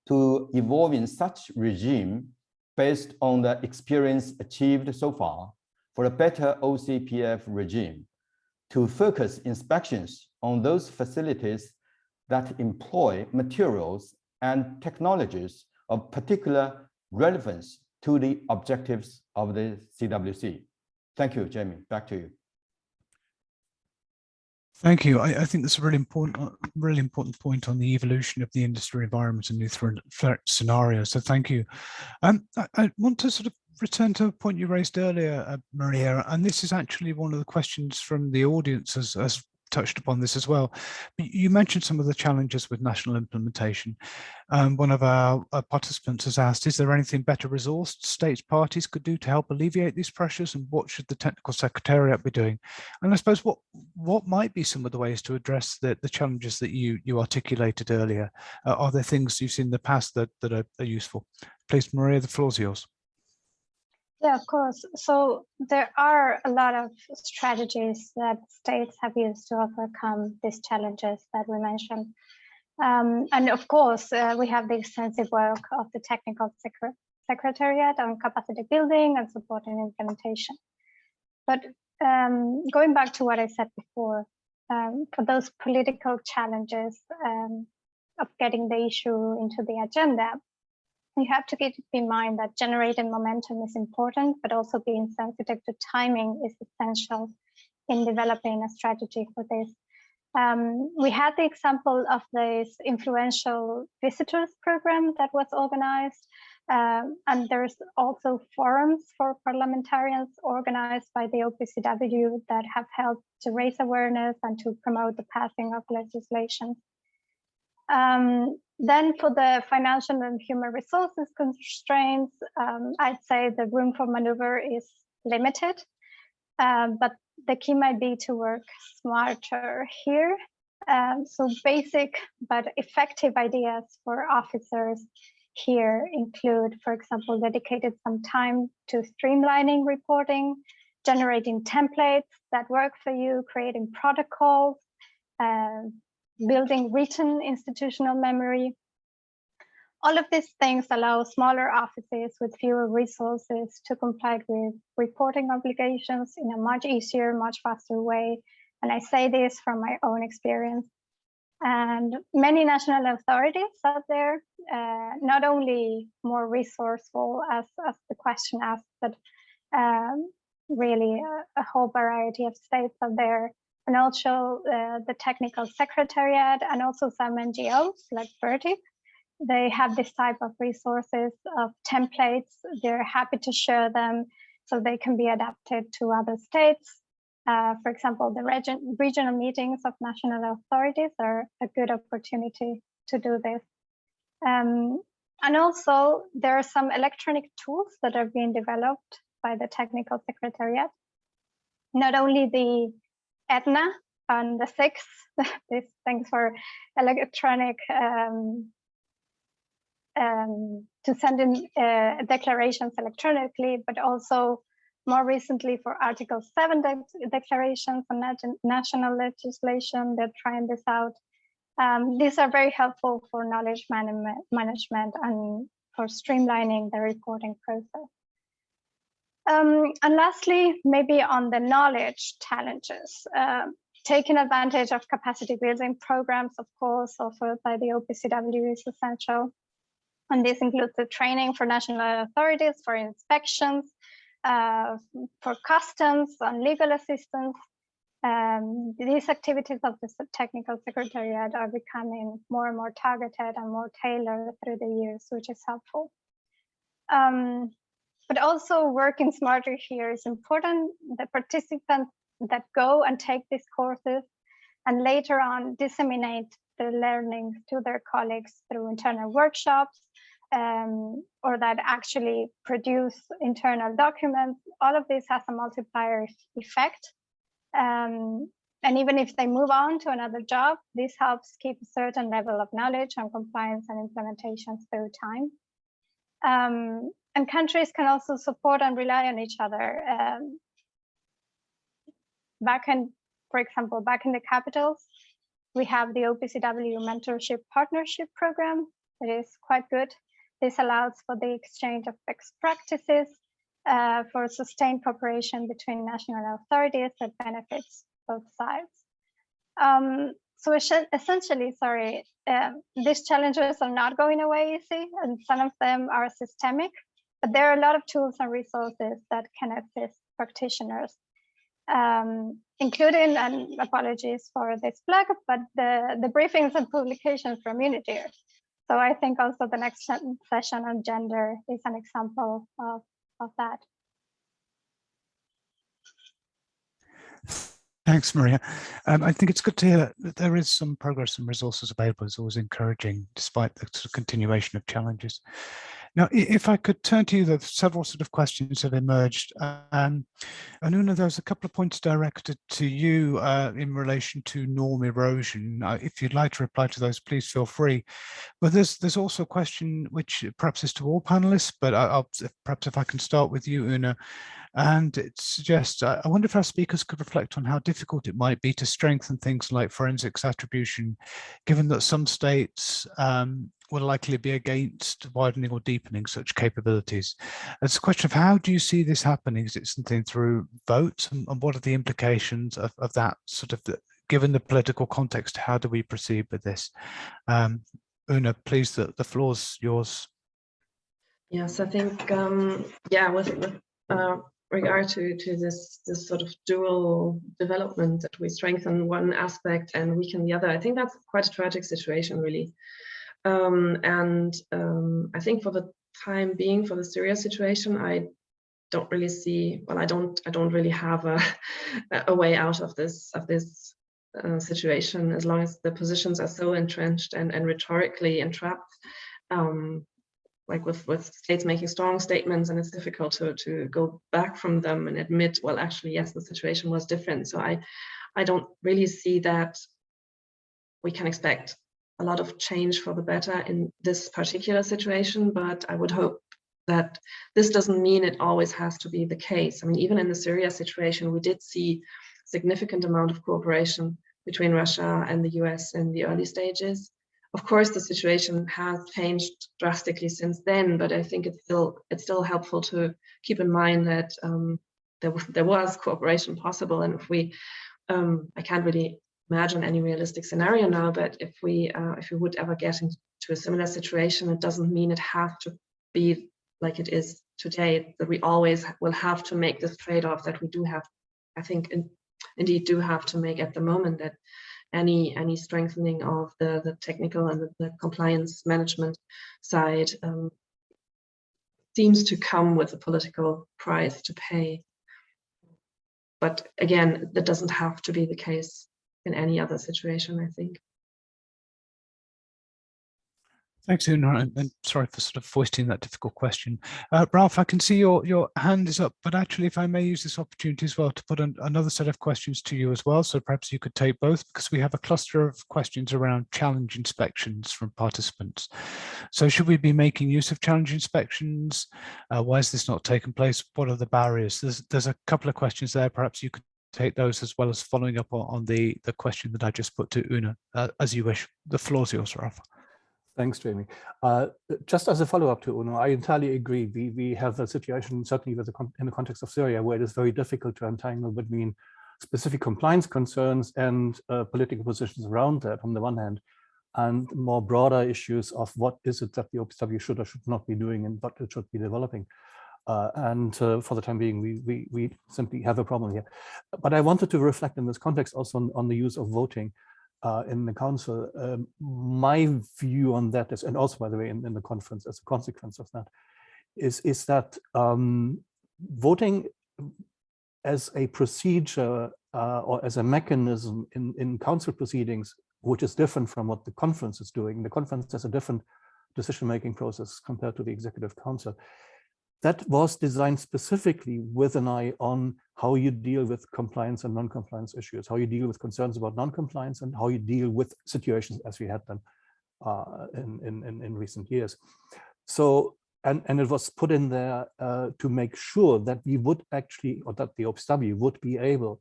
to evolve in such regime based on the experience achieved so far for a better OCPF regime, to focus inspections on those facilities that employ materials and technologies of particular relevance to the objectives of the CWC. Thank you, Jamie. Back to you. Thank you. I think that's a really important point on the evolution of the industry environment and new threat scenarios. So thank you. I want to sort of return to a point you raised earlier, Maria, and this is actually one of the questions from the audience as touched upon this as well. You mentioned some of the challenges with national implementation. One of our participants has asked, is there anything better resourced states parties could do to help alleviate these pressures, and what should the technical secretariat be doing? And I suppose what might be some of the ways to address the challenges that you articulated earlier? Are there things you've seen in the past that are useful? Please, Maria, the floor is yours. Yeah, of course. So there are a lot of strategies that states have used to overcome these challenges that we mentioned. And of course, we have the extensive work of the Technical Secretariat on capacity building and supporting implementation. But going back to what I said before, for those political challenges of getting the issue into the agenda, you have to keep in mind that generating momentum is important, but also being sensitive to timing is essential in developing a strategy for this. We had the example of this influential visitors program that was organized, and there's also forums for parliamentarians organized by the OPCW that have helped to raise awareness and to promote the passing of legislation. Then for the financial and human resources constraints, I'd say the room for maneuver is limited, but the key might be to work smarter here. So basic but effective ideas for officers here include, for example, dedicated some time to streamlining reporting, generating templates that work for you, creating protocols, building written institutional memory. All of these things allow smaller offices with fewer resources to comply with reporting obligations in a much easier, much faster way. And I say this from my own experience. And many national authorities out there, not only more resourceful as the question asked, but really a whole variety of states out there, and also the Technical Secretariat and also some NGOs like Vertic. They have this type of resources of templates. They're happy to share them so they can be adapted to other states. For example, the regional meetings of national authorities are a good opportunity to do this. And also there are some electronic tools that are being developed by the Technical Secretariat. Not only the ETNA and the 6, this things for electronic to send in declarations electronically, but also more recently for Article 7 declarations on national legislation. They're trying this out. These are very helpful for knowledge management and for streamlining the reporting process. And lastly, maybe on the knowledge challenges, taking advantage of capacity building programs, of course, offered by the OPCW is essential. And this includes the training for national authorities, for inspections, for customs, and legal assistance. These activities of the Technical Secretariat are becoming more and more targeted and more tailored through the years, which is helpful. But also working smarter here is important. The participants that go and take these courses and later on disseminate the learning to their colleagues through internal workshops, or that actually produce internal documents. All of this has a multiplier effect. And even if they move on to another job, this helps keep a certain level of knowledge on compliance and implementations through time. And countries can also support and rely on each other. For example, back in the capitals, we have the OPCW Mentorship Partnership Program that is quite good. This allows for the exchange of best practices for sustained cooperation between national authorities that benefits both sides. So essentially, these challenges are not going away easy, and some of them are systemic, but there are a lot of tools and resources that can assist practitioners. including, and apologies for this plug, but the briefings and publications from UNIDIR. So I think also the next session on gender is an example of that. Thanks, Maria. I think it's good to hear that there is some progress and resources available. It's always encouraging, despite the sort of continuation of challenges. Now, if I could turn to you, the several sort of questions have emerged. And Una, there's a couple of points directed to you in relation to norm erosion. If you'd like to reply to those, please feel free. But there's also a question which perhaps is to all panelists, but perhaps if I can start with you, Una. And it suggests, I wonder if our speakers could reflect on how difficult it might be to strengthen things like forensics attribution, given that some states will likely be against widening or deepening such capabilities. It's a question of how do you see this happening? Is it something through votes, and what are the implications of that sort of, given the political context, how do we proceed with this? Una, please, the floor's yours. Yes, I think, yeah, with regard to this sort of dual development, that we strengthen one aspect and weaken the other, I think that's quite a tragic situation, really. I think for the time being, for the Syria situation, I don't really see, well, I don't really have a way out of this situation, as long as the positions are so entrenched and rhetorically entrapped. Like with states making strong statements, and it's difficult to go back from them and admit, well, actually, yes, the situation was different. So I don't really see that we can expect a lot of change for the better in this particular situation, but I would hope that this doesn't mean it always has to be the case. I mean, even in the Syria situation, we did see significant amount of cooperation between Russia and the US in the early stages. Of course, the situation has changed drastically since then, but I think it's still helpful to keep in mind that there was cooperation possible. And if we, I can't really imagine any realistic scenario now, but if we would ever get into a similar situation, it doesn't mean it has to be like it is today, that we always will have to make this trade-off that we do have, I think, indeed do have to make at the moment, that any strengthening of the technical and the compliance management side seems to come with a political price to pay. But again, that doesn't have to be the case in any other situation, I think. Thanks, Una, and sorry for sort of foisting that difficult question. Ralf, I can see your hand is up, but actually, if I may use this opportunity as well to put another set of questions to you as well, so perhaps you could take both, because we have a cluster of questions around challenge inspections from participants. So should we be making use of challenge inspections? Why has this not taken place? What are the barriers? There's a couple of questions there. Perhaps you could take those as well as following up on the question that I just put to Una, as you wish. The floor's yours, Ralf. Thanks, Jamie. Just as a follow-up to Una, I entirely agree. We have a situation, certainly in the context of Syria, where it is very difficult to untangle between specific compliance concerns and political positions around that on the one hand, and more broader issues of what is it that the OPCW should or should not be doing and what it should be developing. For the time being, we simply have a problem here. But I wanted to reflect in this context also on the use of voting in the council. My view on that is, and also by the way in the conference as a consequence of that, is that voting as a procedure or as a mechanism in council proceedings, which is different from what the conference is doing. The conference has a different decision-making process compared to the Executive Council. That was designed specifically with an eye on how you deal with compliance and non-compliance issues, how you deal with concerns about non-compliance, and how you deal with situations as we had them in recent years. So, and it was put in there to make sure that we would actually, or that the OPCW would be able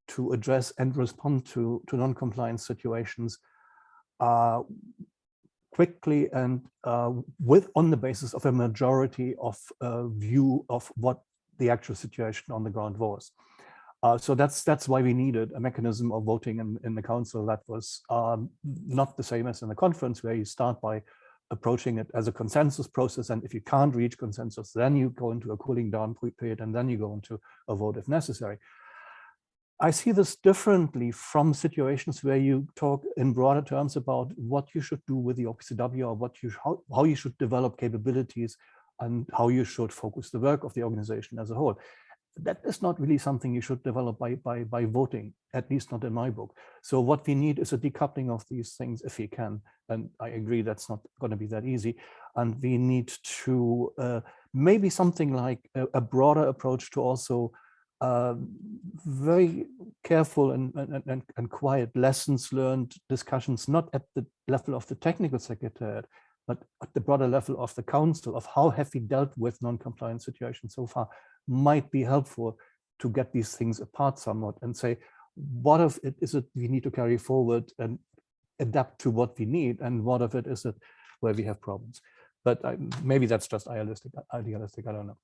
to address and respond to non-compliance situations quickly and on the basis of a majority of view of what the actual situation on the ground was. So that's why we needed a mechanism of voting in the council that was not the same as in the conference, where you start by approaching it as a consensus process, and if you can't reach consensus, then you go into a cooling down period, and then you go into a vote if necessary. I see this differently from situations where you talk in broader terms about what you should do with the OPCW, or how you should develop capabilities and how you should focus the work of the organization as a whole. That is not really something you should develop by voting, at least not in my book. So what we need is a decoupling of these things if we can. And I agree that's not going to be that easy. And we need to maybe something like a broader approach to also very careful and quiet lessons learned discussions, not at the level of the technical secretariat, but at the broader level of the council, of how have we dealt with non-compliance situations so far, might be helpful to get these things apart somewhat and say, what of it is it we need to carry forward and adapt to what we need, and what of it is it where we have problems. But maybe that's just idealistic, I don't know.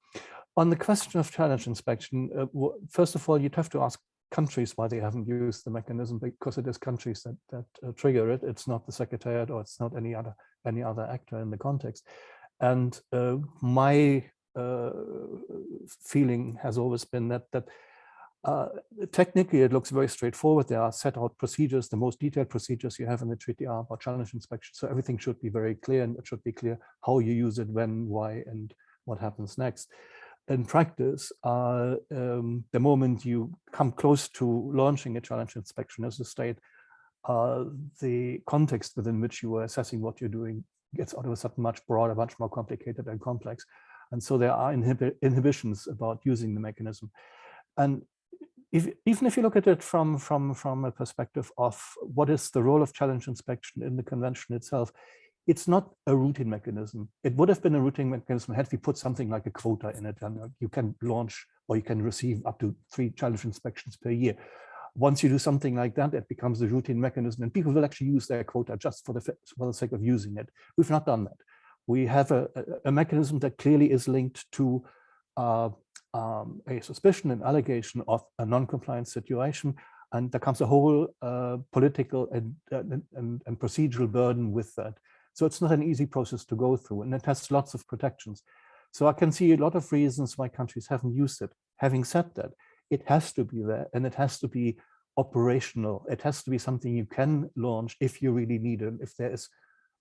On the question of challenge inspection, first of all, you'd have to ask countries why they haven't used the mechanism, because it is countries that trigger it. It's not the secretariat, or it's not any other actor in the context. And my feeling has always been that technically it looks very straightforward. There are set out procedures. The most detailed procedures you have in the treaty are about challenge inspection. So everything should be very clear, and it should be clear how you use it, when, why, and what happens next. In practice, the moment you come close to launching a challenge inspection as a state, the context within which you are assessing what you're doing gets out of a sudden much broader, much more complicated and complex. And so there are inhibitions about using the mechanism. And even if you look at it from a perspective of what is the role of challenge inspection in the convention itself, it's not a routine mechanism. It would have been a routine mechanism had we put something like a quota in it, and you can launch or you can receive up to 3 challenge inspections per year. Once you do something like that, it becomes a routine mechanism, and people will actually use their quota just for the sake of using it. We've not done that. We have a mechanism that clearly is linked to a suspicion and allegation of a non-compliance situation, and there comes a whole political and procedural burden with that. So it's not an easy process to go through, and it has lots of protections. So I can see a lot of reasons why countries haven't used it. Having said that, it has to be there, and it has to be operational. It has to be something you can launch if you really need it, if there is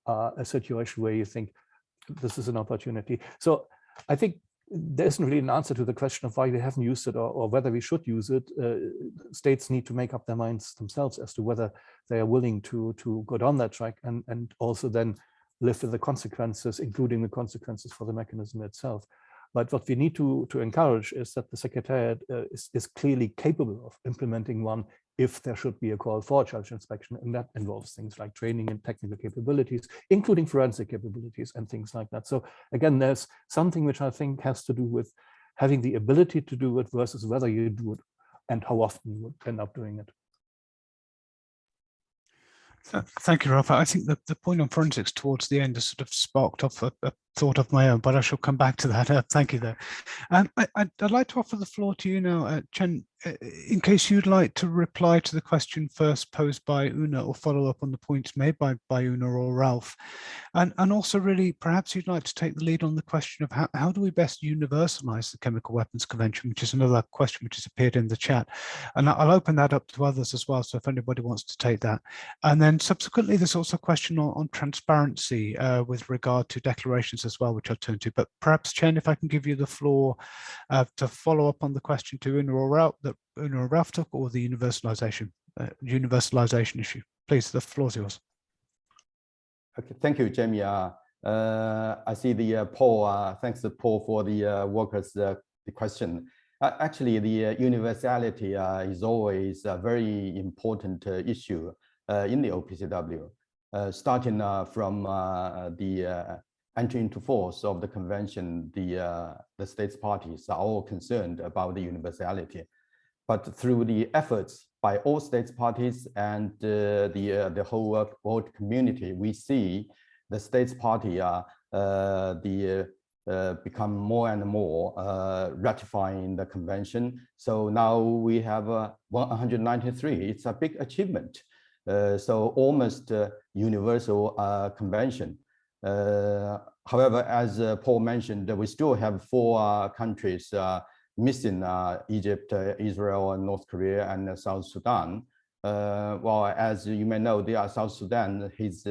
a situation where you think this is an opportunity. So I think there isn't really an answer to the question of why we haven't used it, or whether we should use it. States need to make up their minds themselves as to whether they are willing to go down that track, and also then live with the consequences, including the consequences for the mechanism itself. But what we need to encourage is that the Secretariat is clearly capable of implementing one if there should be a call for challenge inspection, and that involves things like training and technical capabilities, including forensic capabilities and things like that. So again, there's something which I think has to do with having the ability to do it versus whether you do it and how often you would end up doing it. Thank you, Ralf. I think the point on forensics towards the end has sort of sparked off a thought of my own, but I shall come back to that. Thank you there. I'd like to offer the floor to you now, Cheng, in case you'd like to reply to the question first posed by Una, or follow up on the points made by Una or Ralf. And also really, perhaps you'd like to take the lead on the question of how do we best universalize the Chemical Weapons Convention, which is another question which has appeared in the chat. And I'll open that up to others as well, so if anybody wants to take that. And then subsequently, there's also a question on transparency with regard to declarations as well, which I'll turn to. But perhaps, Cheng, if I can give you the floor to follow up on the question to Una or Ralf, that Una or Ralf took, or the universalization issue. Please, the floor is yours. Okay, thank you, Jamie. I see the Paul. Thanks to Paul for the workers the question. Actually, the universality is always a very important issue in the OPCW, starting from the entry into force of the convention. The states parties are all concerned about the universality, but through the efforts by all states parties and the whole world community, we see the states party become more and more ratifying the convention. So now we have 193. It's a big achievement. So almost universal convention. However, as Paul mentioned, we still have 4 countries missing Egypt, Israel, North Korea, and South Sudan. Well, as you may know, South Sudan has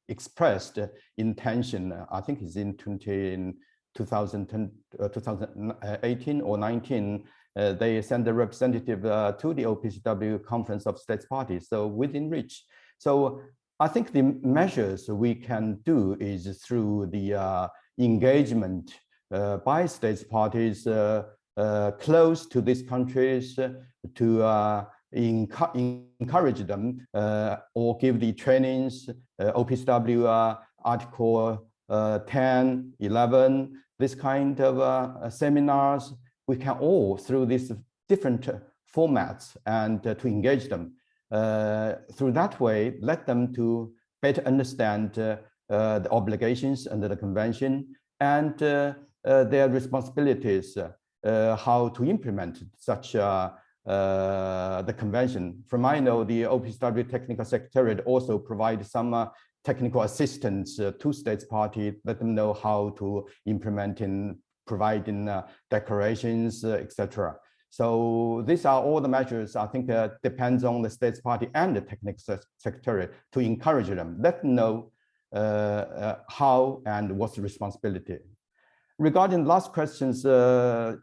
expressed intention, I think it's in 2018 or 19, they sent a representative to the OPCW Conference of States Parties, so within reach. So I think the measures we can do is through the engagement by states parties close to these countries to encourage them or give the trainings, OPCW Article 10, 11, this kind of seminars. We can all, through these different formats, and to engage them. Through that way, let them to better understand the obligations under the convention and their responsibilities, how to implement such the convention. From I know, the OPCW Technical Secretariat also provides some technical assistance to states party, let them know how to implement in providing declarations, etc. So these are all the measures, I think, depends on the states party and the technical secretariat to encourage them, let them know how and what's the responsibility. Regarding last questions,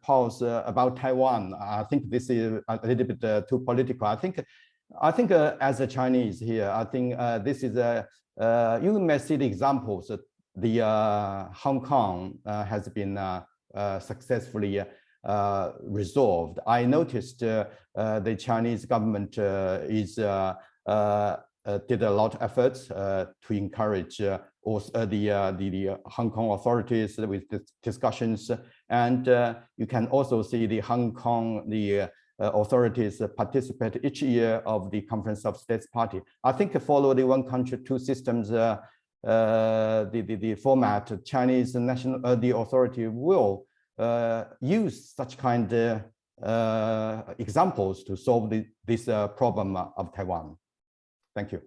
Paul's about Taiwan, I think this is a little bit too political. I think as a Chinese here, I think this is you may see the examples. The Hong Kong has been successfully resolved. I noticed the Chinese government did a lot of efforts to encourage also the Hong Kong authorities with discussions, and you can also see the Hong Kong authorities participate each year of the Conference of States Party. I think follow the one country, two systems the format. Chinese national the authority will use such kind of examples to solve this problem of Taiwan. Thank you.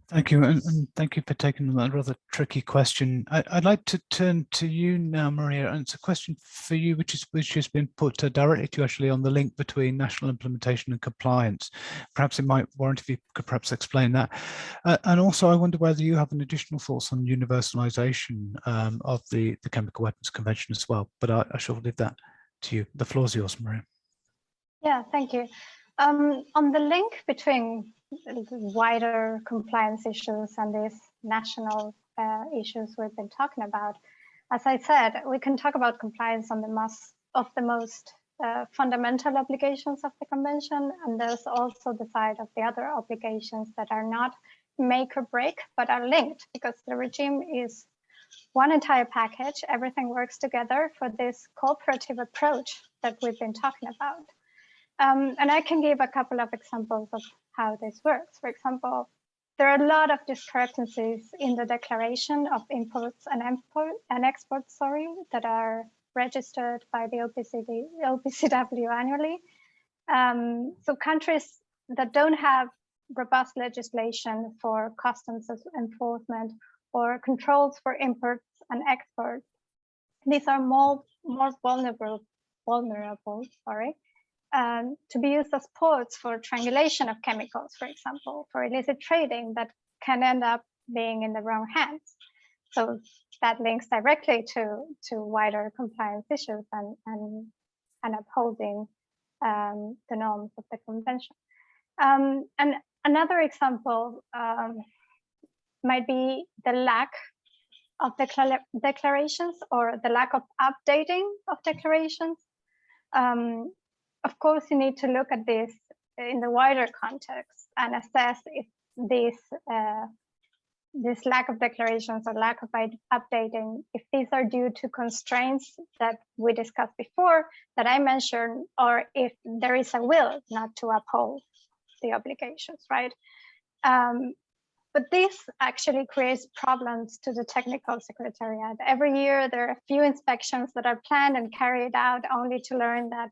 Thank you, and thank you for taking that rather tricky question. I'd like to turn to you now, Maria, and it's a question for you, which has been put directly to you actually on the link between national implementation and compliance. Perhaps it might warrant if you could perhaps explain that. And also, I wonder whether you have an additional thoughts on universalization of the Chemical Weapons Convention as well. But I shall leave that to you. The floor is yours, Maria. Yeah, thank you. On the link between wider compliance issues and these national issues we've been talking about, as I said, we can talk about compliance on the most fundamental obligations of the convention, and there's also the side of the other obligations that are not make or break, but are linked, because the regime is one entire package. Everything works together for this cooperative approach that we've been talking about. And I can give a couple of examples of how this works. For example, there are a lot of discrepancies in the declaration of imports and exports, that are registered by the OPCW annually. So countries that don't have robust legislation for customs enforcement or controls for imports and exports, these are more vulnerable, to be used as ports for triangulation of chemicals, for example, for illicit trading that can end up being in the wrong hands. So that links directly to wider compliance issues and upholding the norms of the convention. And another example might be the lack of declarations or the lack of updating of declarations. Of course, you need to look at this in the wider context and assess if this lack of declarations or lack of updating, if these are due to constraints that we discussed before, that I mentioned, or if there is a will not to uphold the obligations, right? But this actually creates problems to the technical secretariat. Every year, there are a few inspections that are planned and carried out only to learn that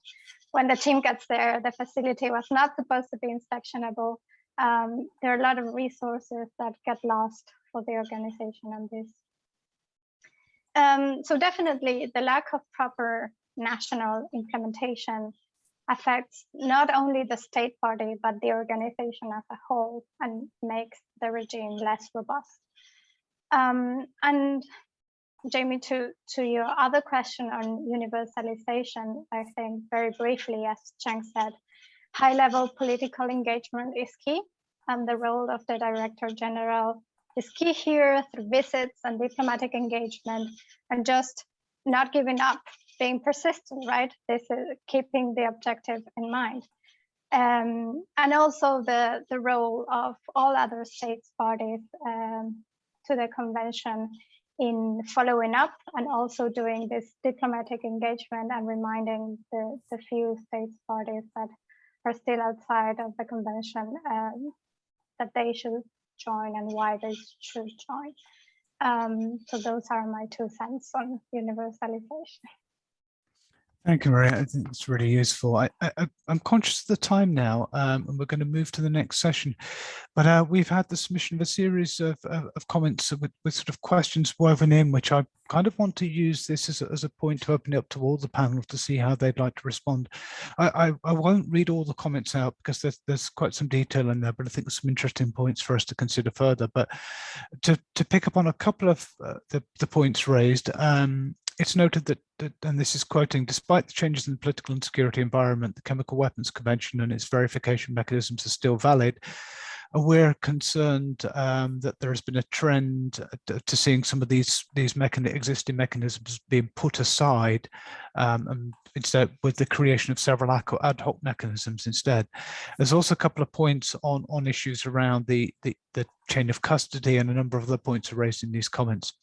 when the team gets there, the facility was not supposed to be inspectionable. There are a lot of resources that get lost for the organization on this. So definitely the lack of proper national implementation affects not only the state party, but the organization as a whole, and makes the regime less robust. And Jamie, to your other question on universalization, I think very briefly, as Cheng said, high-level political engagement is key, and the role of the Director General is key here through visits and diplomatic engagement, and just not giving up, being persistent, right? This is keeping the objective in mind. And also the role of all other states parties to the convention in following up and also doing this diplomatic engagement and reminding the few states parties that are still outside of the convention that they should join and why they should join. So those are my 2 cents on universalization. Thank you, Maria. I think it's really useful. I'm conscious of the time now, and we're going to move to the next session. But we've had the submission of a series of comments with sort of questions woven in, which I kind of want to use this as a point to open it up to all the panel to see how they'd like to respond. I won't read all the comments out because there's quite some detail in there, but I think there's some interesting points for us to consider further. But to pick up on a couple of the points raised, it's noted that, and this is quoting, despite the changes in the political and security environment, the Chemical Weapons Convention and its verification mechanisms are still valid. And we're concerned that there has been a trend to seeing some of these existing mechanisms being put aside, and instead with the creation of several ad hoc mechanisms instead. There's also a couple of points on issues around the chain of custody, and a number of other points are raised in these comments.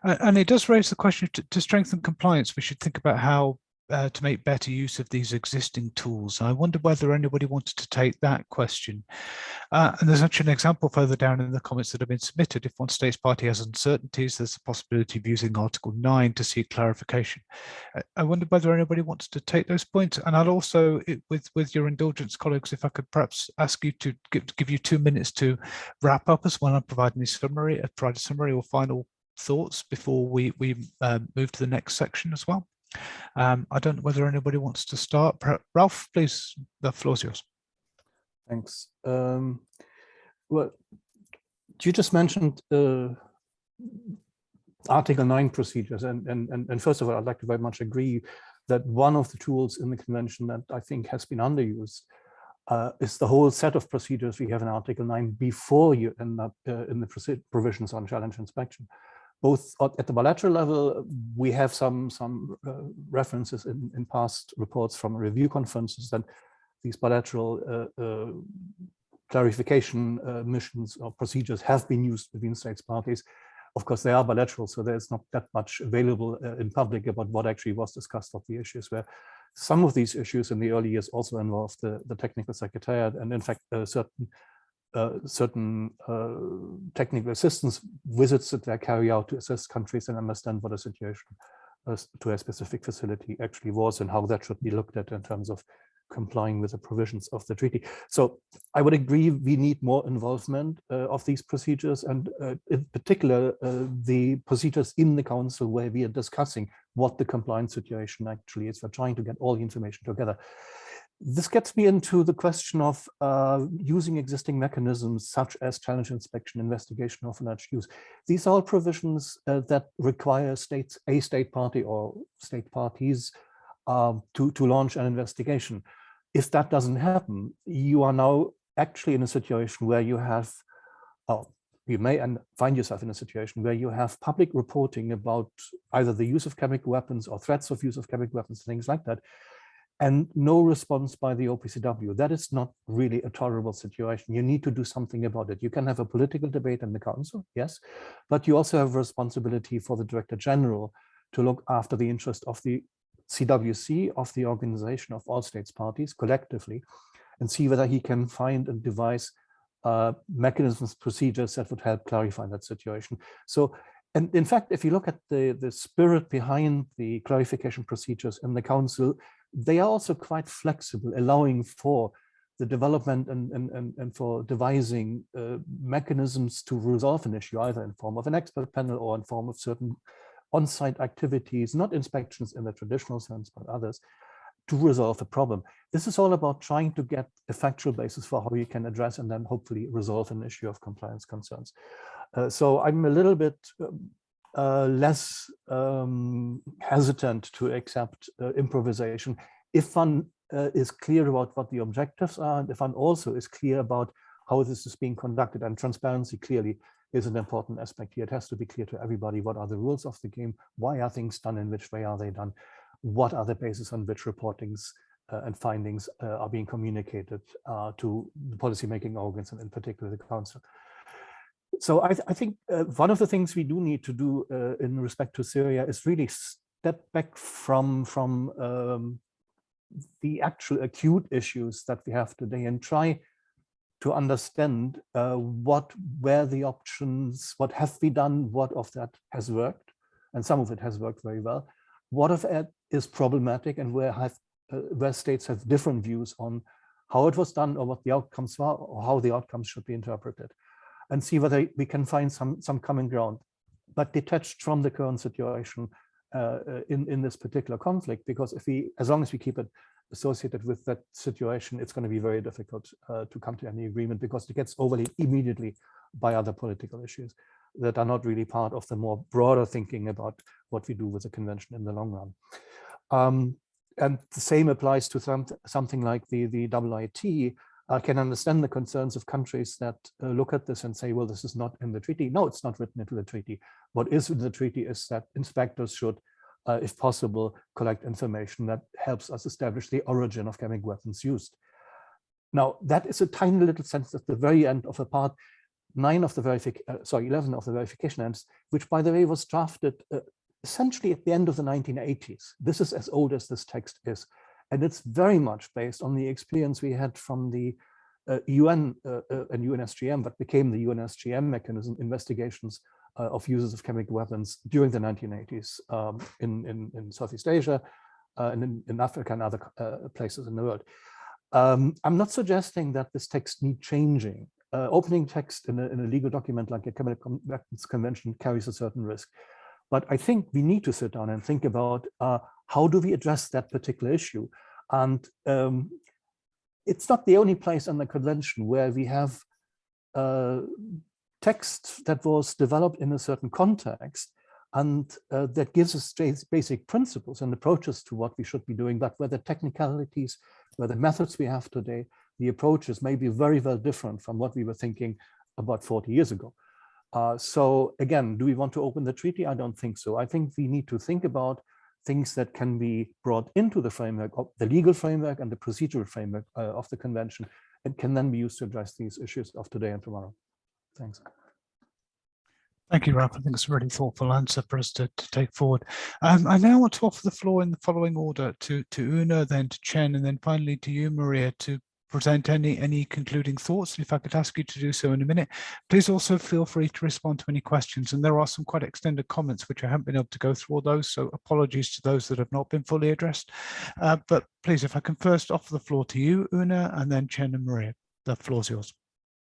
And it does raise the question to strengthen compliance. We should think about how to make better use of these existing tools. I wonder whether anybody wanted to take that question. And there's actually an example further down in the comments that have been submitted. If one state's party has uncertainties, there's the possibility of using Article 9 to seek clarification. I wonder whether anybody wants to take those points. And I'll also, with your indulgence, colleagues, if I could perhaps ask you to give you 2 minutes to wrap up as well and provide a summary or final thoughts before we move to the next section as well. I don't know whether anybody wants to start. Ralf, please, the floor's yours. Thanks. Well, you just mentioned Article 9 procedures, and first of all, I'd like to very much agree that one of the tools in the convention that I think has been underused is the whole set of procedures we have in Article 9 before you end up in the provisions on challenge inspection. Both at the bilateral level, we have some references in past reports from review conferences that these bilateral clarification missions or procedures have been used between states parties. Of course, they are bilateral, so there's not that much available in public about what actually was discussed of the issues, where some of these issues in the early years also involved the technical secretariat, and in fact, certain technical assistance visits that they carry out to assist countries and understand what a situation to a specific facility actually was and how that should be looked at in terms of complying with the provisions of the treaty. So I would agree we need more involvement of these procedures, and in particular the procedures in the council where we are discussing what the compliance situation actually is. We're trying to get all the information together. This gets me into the question of using existing mechanisms such as challenge inspection, investigation of alleged use. These are all provisions that require a state party or state parties to launch an investigation. If that doesn't happen, you are now actually in a situation where you have, you may find yourself in a situation where you have public reporting about either the use of chemical weapons or threats of use of chemical weapons, things like that, and no response by the OPCW. That is not really a tolerable situation. You need to do something about it. You can have a political debate in the council, yes, but you also have a responsibility for the Director General to look after the interest of the CWC, of the organization of all states parties collectively, and see whether he can find and devise mechanisms, procedures that would help clarify that situation. So, and in fact, if you look at the spirit behind the clarification procedures in the council, they are also quite flexible, allowing for the development and for devising mechanisms to resolve an issue, either in form of an expert panel or in form of certain on-site activities, not inspections in the traditional sense, but others, to resolve the problem. This is all about trying to get a factual basis for how you can address and then hopefully resolve an issue of compliance concerns. So I'm a little bit less hesitant to accept improvisation if one is clear about what the objectives are, and if one also is clear about how this is being conducted. And transparency clearly is an important aspect here. It has to be clear to everybody what are the rules of the game, why are things done, in which way are they done, what are the bases on which reportings and findings are being communicated to the policymaking organs, and in particular the Council. So I think one of the things we do need to do in respect to Syria is really step back from the actual acute issues that we have today and try to understand what were the options, what have we done, what of that has worked, and some of it has worked very well. What of it is problematic, and where states have different views on how it was done or what the outcomes were or how the outcomes should be interpreted, and see whether we can find some common ground, but detached from the current situation in this particular conflict. Because as long as we keep it associated with that situation, it's going to be very difficult to come to any agreement, because it gets overlaid immediately by other political issues that are not really part of the more broader thinking about what we do with the convention in the long run. And the same applies to something like the IIT. I can understand the concerns of countries that look at this and say, well, this is not in the treaty. No, it's not written into the treaty. What is in the treaty is that inspectors should, if possible, collect information that helps us establish the origin of chemical weapons used. Now, that is a tiny little sentence at the very end of a part 11 of the verification ends, which, by the way, was drafted essentially at the end of the 1980s. This is as old as this text is. And it's very much based on the experience we had from the UN and UNSGM, but became the UNSGM mechanism, investigations of uses of chemical weapons during the 1980s in Southeast Asia and in Africa and other places in the world. I'm not suggesting that this text needs changing. Opening text in a legal document like a Chemical Weapons Convention carries a certain risk. But I think we need to sit down and think about how do we address that particular issue. And it's not the only place in the convention where we have text that was developed in a certain context and that gives us basic principles and approaches to what we should be doing, but where the technicalities, where the methods we have today, the approaches may be very, very different from what we were thinking about 40 years ago. So again, do we want to open the treaty? I don't think so. I think we need to think about things that can be brought into the framework of the legal framework and the procedural framework of the convention, and can then be used to address these issues of today and tomorrow. Thanks. Thank you, Ralf. I think it's a really thoughtful answer for us to take forward. I now want to offer the floor in the following order to Una, then to Cheng, and then finally to you, Maria, to present any concluding thoughts. If I could ask you to do so in a minute. Please also feel free to respond to any questions. And there are some quite extended comments which I haven't been able to go through all those, so apologies to those that have not been fully addressed. But please, if I can first offer the floor to you, Una, and then Cheng and Maria. The floor is yours.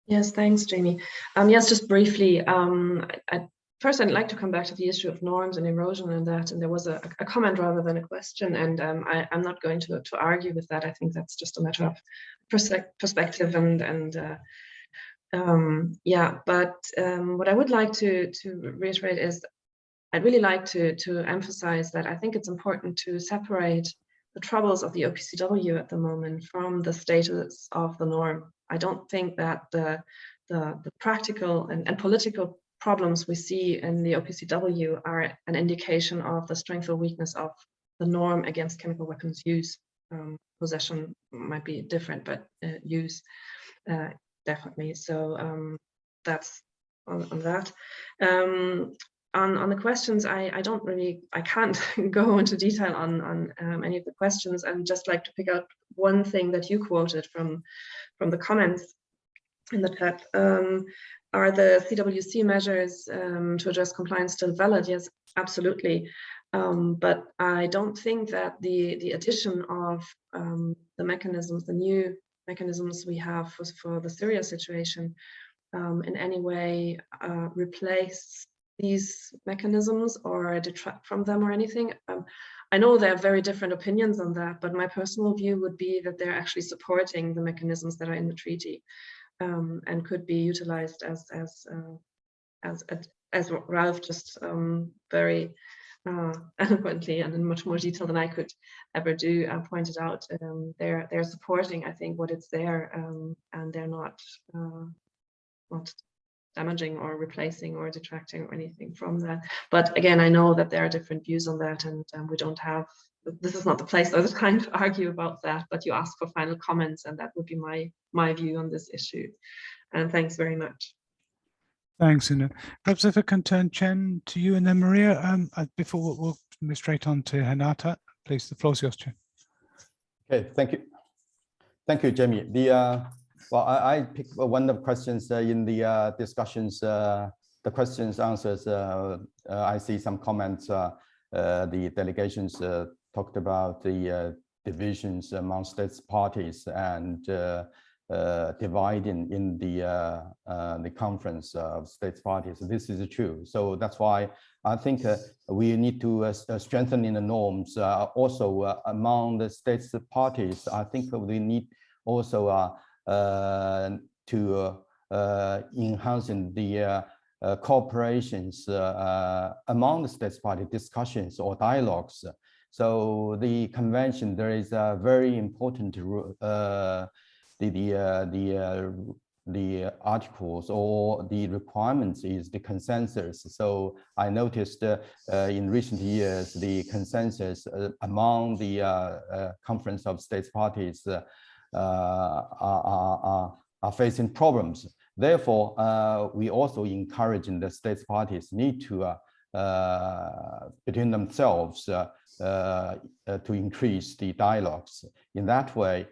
Yes, thanks, Jamie. Yes, just briefly, first I'd like to come back to the issue of norms and erosion and that, and there was a comment rather than a question, and I'm not going to argue with that. I think that's just a matter of perspective and yeah, but what I would like to reiterate is I'd really like to emphasize that I think it's important to separate the troubles of the OPCW at the moment from the status of the norm. I don't think that the practical and political problems we see in the OPCW are an indication of the strength or weakness of the norm against chemical weapons use. Possession might be different, but use definitely. So that's on that. On the questions, I can't go into detail on any of the questions. I'd just like to pick out one thing that you quoted from the comments in the chat. Are the CWC measures to address compliance still valid? Yes, absolutely. But I don't think that the addition of the mechanisms, the new mechanisms we have for the Syria situation, in any way replace these mechanisms or detract from them or anything. I know there are very different opinions on that, but my personal view would be that they're actually supporting the mechanisms that are in the treaty, and could be utilized as Ralf just very eloquently and in much more detail than I could ever do pointed out. They're supporting, I think, what it's there, and they're not damaging or replacing or detracting or anything from that. But again, I know that there are different views on that, and we don't have, this is not the place or the time to argue about that, but you ask for final comments, and that would be my view on this issue. And thanks very much. Thanks, Ina. Perhaps if I can turn Cheng to you and then Maria, before we'll move straight on to Renata. Please, the floor is yours, Cheng. Okay, thank you. Thank you, Jamie. Well, I picked one of the questions in the discussions, the questions, answers. I see some comments. The delegations talked about the divisions among states parties and dividing in the conference of states parties. This is true. So that's why I think we need to strengthen in the norms also among the states parties. I think we need also to enhancing the cooperations among the states party discussions or dialogues. So the convention, there is a very important the articles or the requirements is the consensus. So I noticed in recent years the consensus among the conference of states parties are facing problems. Therefore, we also encouraging the states parties need to between themselves to increase the dialogues. In that way,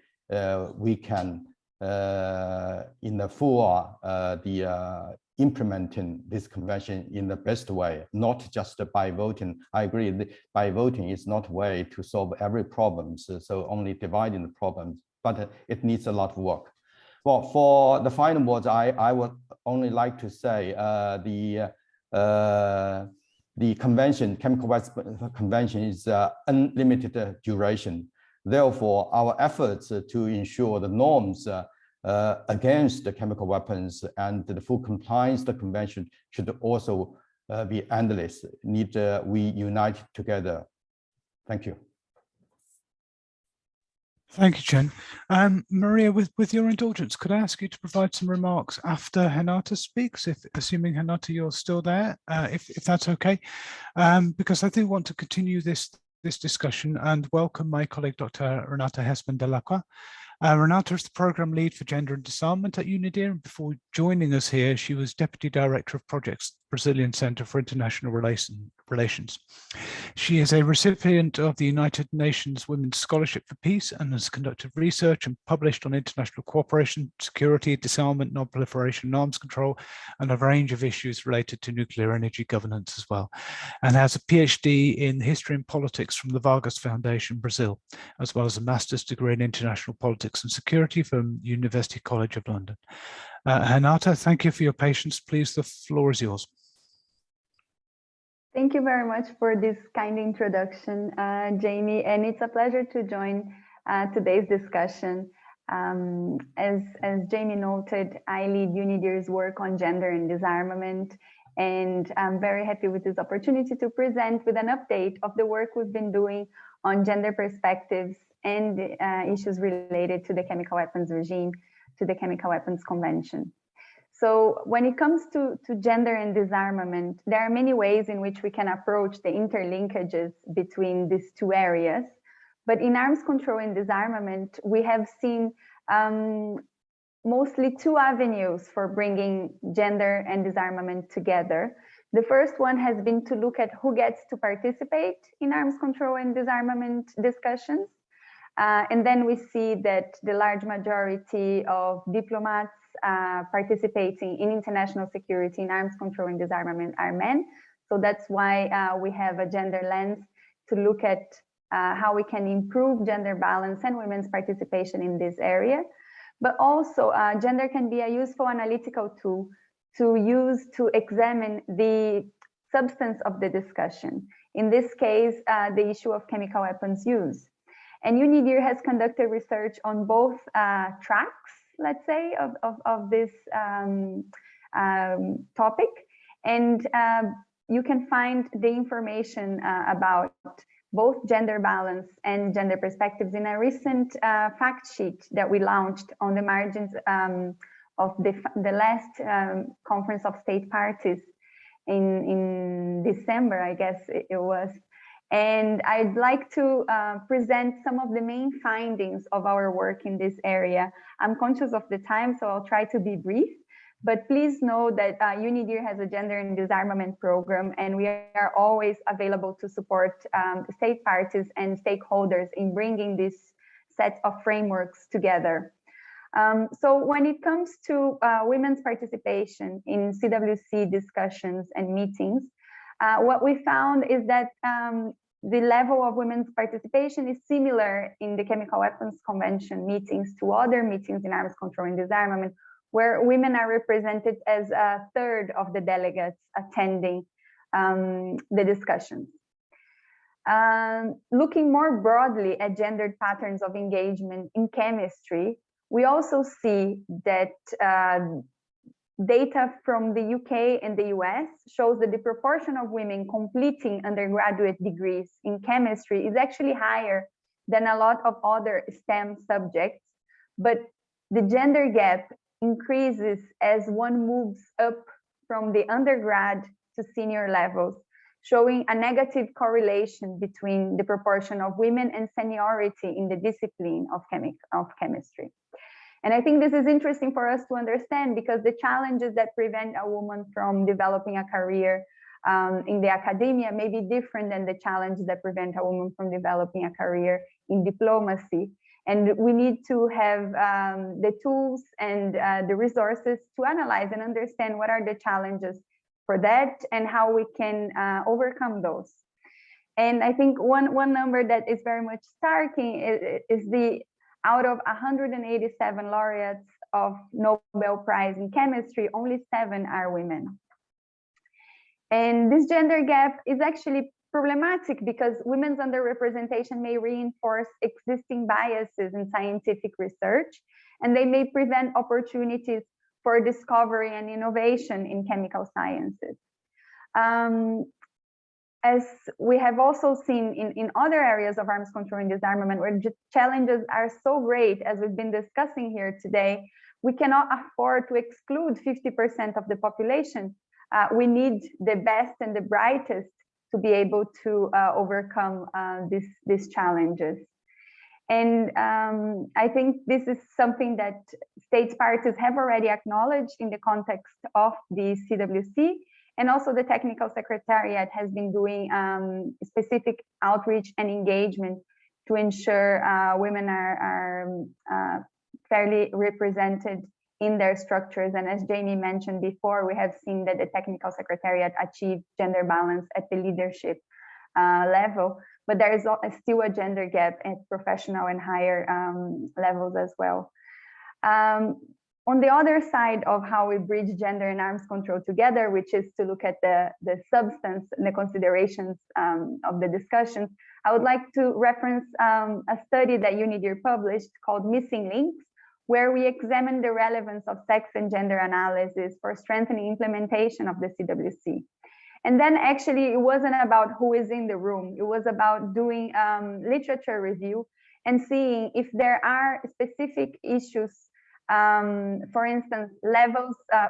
we can in the full implementing this convention in the best way, not just by voting. I agree that by voting is not a way to solve every problem. So only dividing the problems, but it needs a lot of work. Well, for the final words, I would only like to say the convention, chemical weapons convention, is unlimited duration. Therefore, our efforts to ensure the norms against the chemical weapons and the full compliance to the convention should also be endless. We unite together. Thank you. Thank you, Cheng. Maria, with your indulgence, could I ask you to provide some remarks after Renata speaks, assuming Renata, you're still there, if that's okay, because I do want to continue this discussion and welcome my colleague, Dr. Renata Hesman-Delacroix. Renata is the program lead for Gender and Disarmament at UNIDIR, and before joining us here, she was Deputy Director of Projects, Brazilian Center for International Relations. She is a recipient of the United Nations Women's Scholarship for Peace and has conducted research and published on international cooperation, security, disarmament, non-proliferation, and arms control, and a range of issues related to nuclear energy governance as well, and has a PhD in History and Politics from the Vargas Foundation, Brazil, as well as a master's degree in International Politics and Security from University College of London. Renata, thank you for your patience. Please, the floor is yours. Thank you very much for this kind introduction, Jamie, and it's a pleasure to join today's discussion. As Jamie noted, I lead UNIDIR's work on gender and disarmament, and I'm very happy with this opportunity to present with an update of the work we've been doing on gender perspectives and issues related to the chemical weapons regime, to the Chemical Weapons Convention. So when it comes to gender and disarmament, there are many ways in which we can approach the interlinkages between these two areas. But in arms control and disarmament, we have seen mostly two avenues for bringing gender and disarmament together. The first one has been to look at who gets to participate in arms control and disarmament discussions. And then we see that the large majority of diplomats participating in international security, in arms control and disarmament are men. So that's why we have a gender lens to look at how we can improve gender balance and women's participation in this area. But also gender can be a useful analytical tool to use to examine the substance of the discussion. In this case, the issue of chemical weapons use. And UNIDIR has conducted research on both tracks, let's say, of this topic. And you can find the information about both gender balance and gender perspectives in a recent fact sheet that we launched on the margins of the last conference of state parties in December, I guess it was. And I'd like to present some of the main findings of our work in this area. I'm conscious of the time, so I'll try to be brief. But please know that UNIDIR has a gender and disarmament program, and we are always available to support state parties and stakeholders in bringing this set of frameworks together. So when it comes to women's participation in CWC discussions and meetings, what we found is that the level of women's participation is similar in the Chemical Weapons Convention meetings to other meetings in arms control and disarmament, where women are represented as a third of the delegates attending the discussions. Looking more broadly at gendered patterns of engagement in chemistry, we also see that data from the UK and the US shows that the proportion of women completing undergraduate degrees in chemistry is actually higher than a lot of other STEM subjects, but the gender gap increases as one moves up from the undergrad to senior levels, showing a negative correlation between the proportion of women and seniority in the discipline of chemistry. And I think this is interesting for us to understand, because the challenges that prevent a woman from developing a career in the academia may be different than the challenges that prevent a woman from developing a career in diplomacy. And we need to have the tools and the resources to analyze and understand what are the challenges for that and how we can overcome those. And I think one number that is very much striking is the out of 187 laureates of Nobel Prize in chemistry, only 7 are women. And this gender gap is actually problematic because women's underrepresentation may reinforce existing biases in scientific research, and they may prevent opportunities for discovery and innovation in chemical sciences. As we have also seen in other areas of arms control and disarmament, where the challenges are so great, as we've been discussing here today, we cannot afford to exclude 50% of the population. We need the best and the brightest to be able to overcome these challenges. And I think this is something that state parties have already acknowledged in the context of the CWC, and also the Technical Secretariat has been doing specific outreach and engagement to ensure women are fairly represented in their structures. And as Jamie mentioned before, we have seen that the Technical Secretariat achieved gender balance at the leadership level, but there is still a gender gap at professional and higher levels as well. On the other side of how we bridge gender and arms control together, which is to look at the substance and the considerations of the discussion, I would like to reference a study that UNIDIR published called Missing Links, where we examined the relevance of sex and gender analysis for strengthening implementation of the CWC. And then actually it wasn't about who is in the room, it was about doing literature review and seeing if there are specific issues, for instance,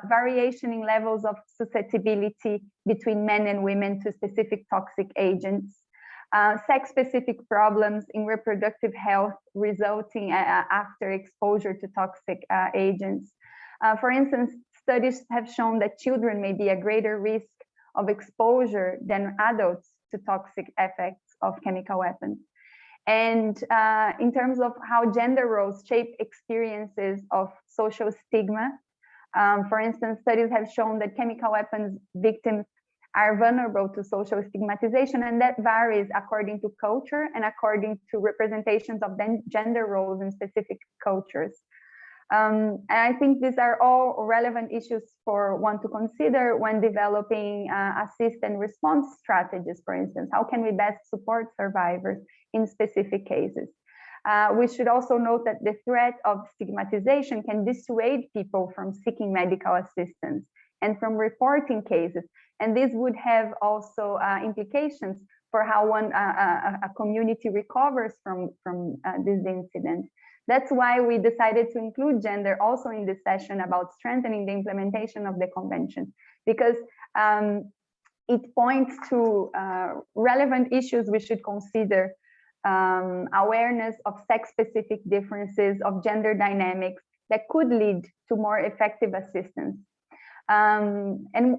variation in levels of susceptibility between men and women to specific toxic agents, sex-specific problems in reproductive health resulting after exposure to toxic agents. For instance, studies have shown that children may be at greater risk of exposure than adults to toxic effects of chemical weapons. And in terms of how gender roles shape experiences of social stigma, for instance, studies have shown that chemical weapons victims are vulnerable to social stigmatization, and that varies according to culture and according to representations of gender roles in specific cultures. And I think these are all relevant issues for one to consider when developing assist and response strategies, for instance. How can we best support survivors in specific cases? We should also note that the threat of stigmatization can dissuade people from seeking medical assistance and from reporting cases. And this would have also implications for how a community recovers from this incident. That's why we decided to include gender also in this session about strengthening the implementation of the convention, because it points to relevant issues we should consider. Awareness of sex-specific differences, of gender dynamics that could lead to more effective assistance. And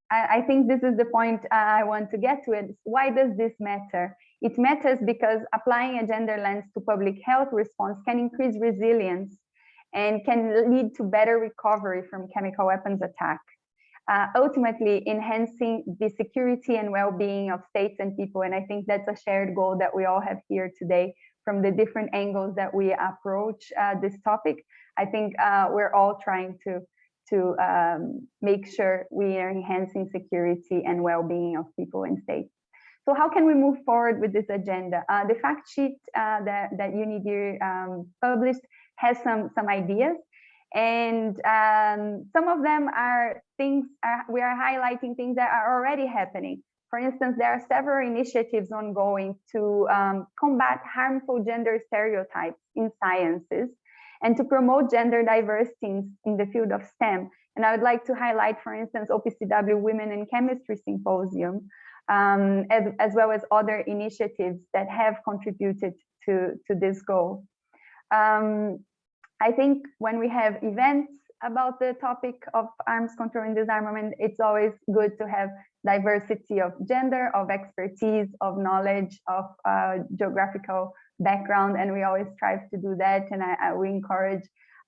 I think this is the point I want to get to. It. Why does this matter? It matters because applying a gender lens to public health response can increase resilience and can lead to better recovery from chemical weapons attack. Ultimately enhancing the security and well-being of states and people. And I think that's a shared goal that we all have here today from the different angles that we approach this topic. I think we're all trying to make sure we are enhancing security and well-being of people and states. So how can we move forward with this agenda? The fact sheet that UNIDIR published has some ideas. And some of them are things, we are highlighting things that are already happening. For instance, there are several initiatives ongoing to combat harmful gender stereotypes in sciences and to promote gender diversity in the field of STEM. And I would like to highlight, for instance, OPCW Women in Chemistry Symposium, as well as other initiatives that have contributed to this goal. I think when we have events about the topic of arms control and disarmament, it's always good to have diversity of gender, of expertise, of knowledge, of geographical background, and we always strive to do that, and we encourage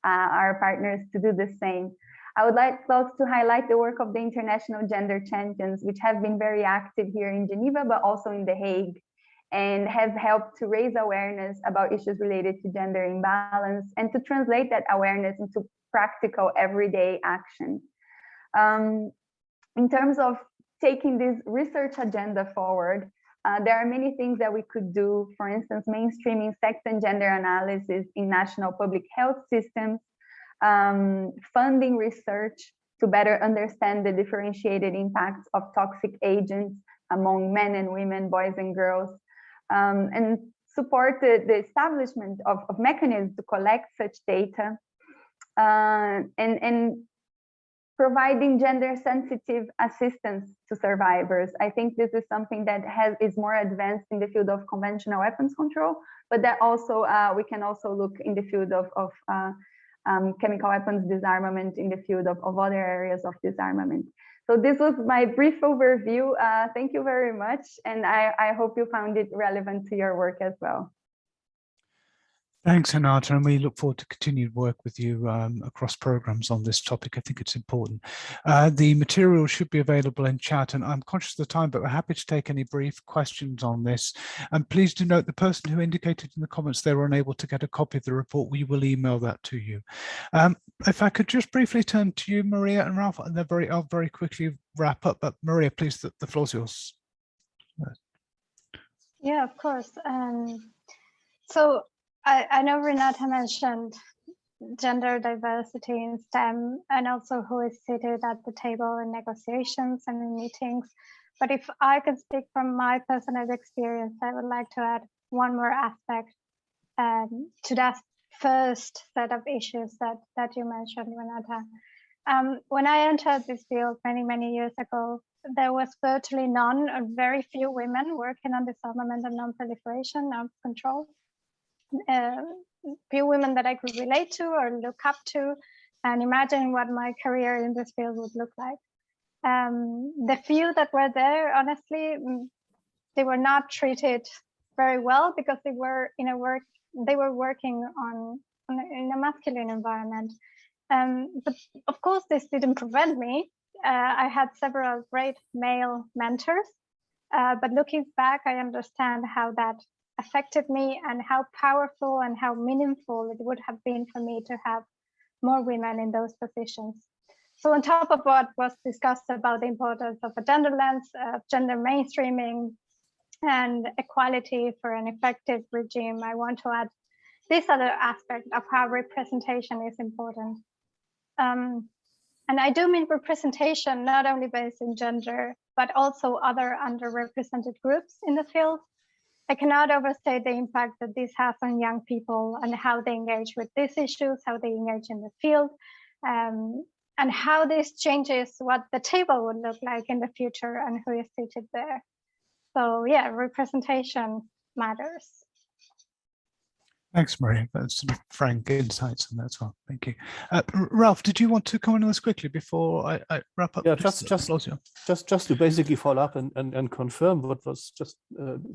our partners to do the same. I would like also to highlight the work of the International Gender Champions, which have been very active here in Geneva, but also in The Hague, and have helped to raise awareness about issues related to gender imbalance and to translate that awareness into practical everyday action. In terms of taking this research agenda forward, there are many things that we could do. For instance, mainstreaming sex and gender analysis in national public health systems, funding research to better understand the differentiated impacts of toxic agents among men and women, boys and girls, and support the establishment of mechanisms to collect such data, and providing gender sensitive assistance to survivors. I think this is something that is more advanced in the field of conventional weapons control, but that also we can also look in the field of chemical weapons disarmament, in the field of other areas of disarmament. So this was my brief overview. Thank you very much. And I hope you found it relevant to your work as well. Thanks, Renata, and we look forward to continued work with you across programs on this topic. I think it's important. The material should be available in chat, and I'm conscious of the time, but we're happy to take any brief questions on this. And please do note the person who indicated in the comments they were unable to get a copy of the report, we will email that to you. If I could just briefly turn to you, Maria and Ralf, and then I'll very quickly wrap up. But Maria, please, the floor's yours. Yeah, of course. So I know Renata mentioned gender diversity in STEM and also who is seated at the table in negotiations and in meetings. But if I can speak from my personal experience, I would like to add one more aspect to that first set of issues that you mentioned, Renata. When I entered this field many years ago, there was virtually none or very few women working on disarmament and non-proliferation, arms control. Few women that I could relate to or look up to and imagine what my career in this field would look like. The few that were there, honestly, they were not treated very well because they were working in a masculine environment. But of course, this didn't prevent me. I had several great male mentors, but looking back, I understand how that affected me and how powerful and how meaningful it would have been for me to have more women in those positions. So on top of what was discussed about the importance of a gender lens, gender mainstreaming, and equality for an effective regime, I want to add this other aspect of how representation is important. And I do mean representation not only based in gender, but also other underrepresented groups in the field. I cannot overstate the impact that this has on young people and how they engage with these issues, how they engage in the field, and how this changes what the table would look like in the future and who is seated there. So yeah, representation matters. Thanks, Maria. That's sort of frank insights on that as well. Thank you. Ralf, did you want to comment on this quickly before I wrap up? Yeah, just to basically follow up and confirm what was just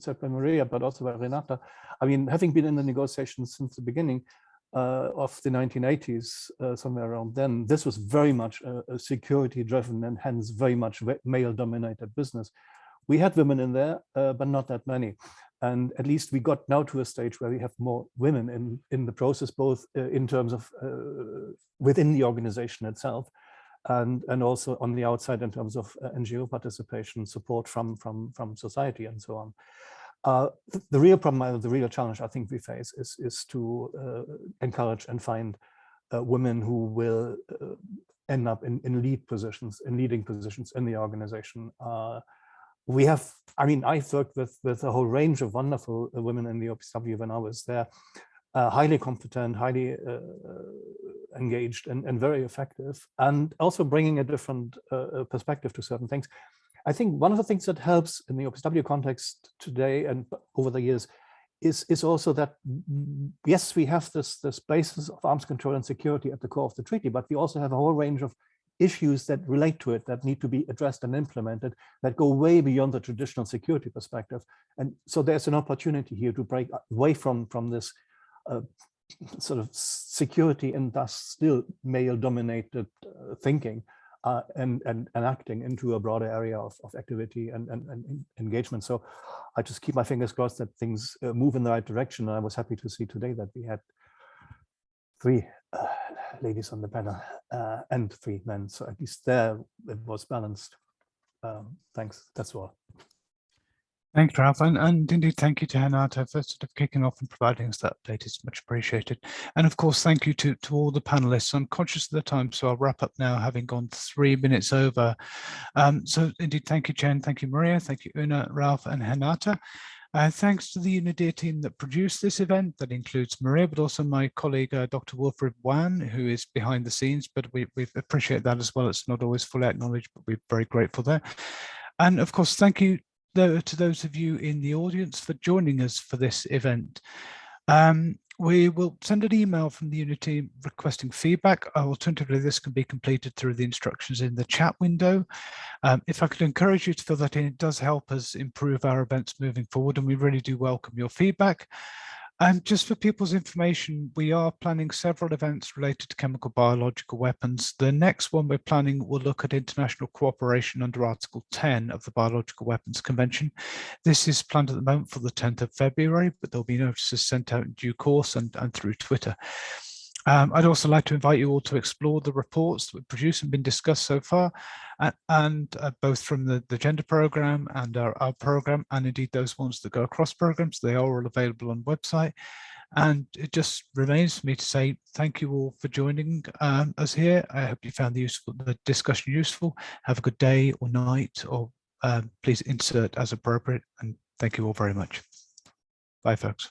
said by Maria, but also by Renata. I mean, having been in the negotiations since the beginning of the 1980s, somewhere around then, this was very much a security-driven and hence very much male-dominated business. We had women in there, but not that many. And at least we got now to a stage where we have more women in the process, both in terms of within the organization itself, and also on the outside in terms of NGO participation, support from society, and so on. The real problem, the real challenge I think we face is to encourage and find women who will end up in lead positions, in leading positions in the organization. We have, I mean, I've worked with a whole range of wonderful women in the OPCW when I was there, highly competent, highly engaged, and very effective, and also bringing a different perspective to certain things. I think one of the things that helps in the OPCW context today and over the years is also that, yes, we have this basis of arms control and security at the core of the treaty, but we also have a whole range of issues that relate to it that need to be addressed and implemented that go way beyond the traditional security perspective. And so there's an opportunity here to break away from this sort of security and thus still male-dominated thinking and acting into a broader area of activity and engagement. So I just keep my fingers crossed that things move in the right direction. And I was happy to see today that we had 3 ladies on the panel and 3 men. So at least there it was balanced. Thanks, that's all. Thanks, Ralf, and indeed thank you to Renata for sort of kicking off and providing us that update. It's much appreciated. And of course, thank you to all the panelists. I'm conscious of the time, so I'll wrap up now, having gone 3 minutes over. So indeed, thank you, Cheng, thank you, Maria, thank you, Una, Ralf, and Renata. Thanks to the UNIDIR team that produced this event, that includes Maria, but also my colleague, Dr. Wilfred Wan, who is behind the scenes, but we appreciate that as well. It's not always fully acknowledged, but we're very grateful there. And of course, thank you to those of you in the audience for joining us for this event. We will send an email from the UNIDIR team requesting feedback. Alternatively, this can be completed through the instructions in the chat window. If I could encourage you to fill that in, it does help us improve our events moving forward, and we really do welcome your feedback. And just for people's information, we are planning several events related to chemical biological weapons. The next one we're planning will look at international cooperation under Article 10 of the Biological Weapons Convention. This is planned at the moment for the 10th of February, but there'll be notices sent out in due course and through Twitter. I'd also like to invite you all to explore the reports that we've produced and been discussed so far, and both from the gender program and our program, and indeed those ones that go across programs. They are all available on the website. And it just remains for me to say thank you all for joining us here. I hope you found the discussion useful. Have a good day or night, or please insert as appropriate. And thank you all very much. Bye, folks.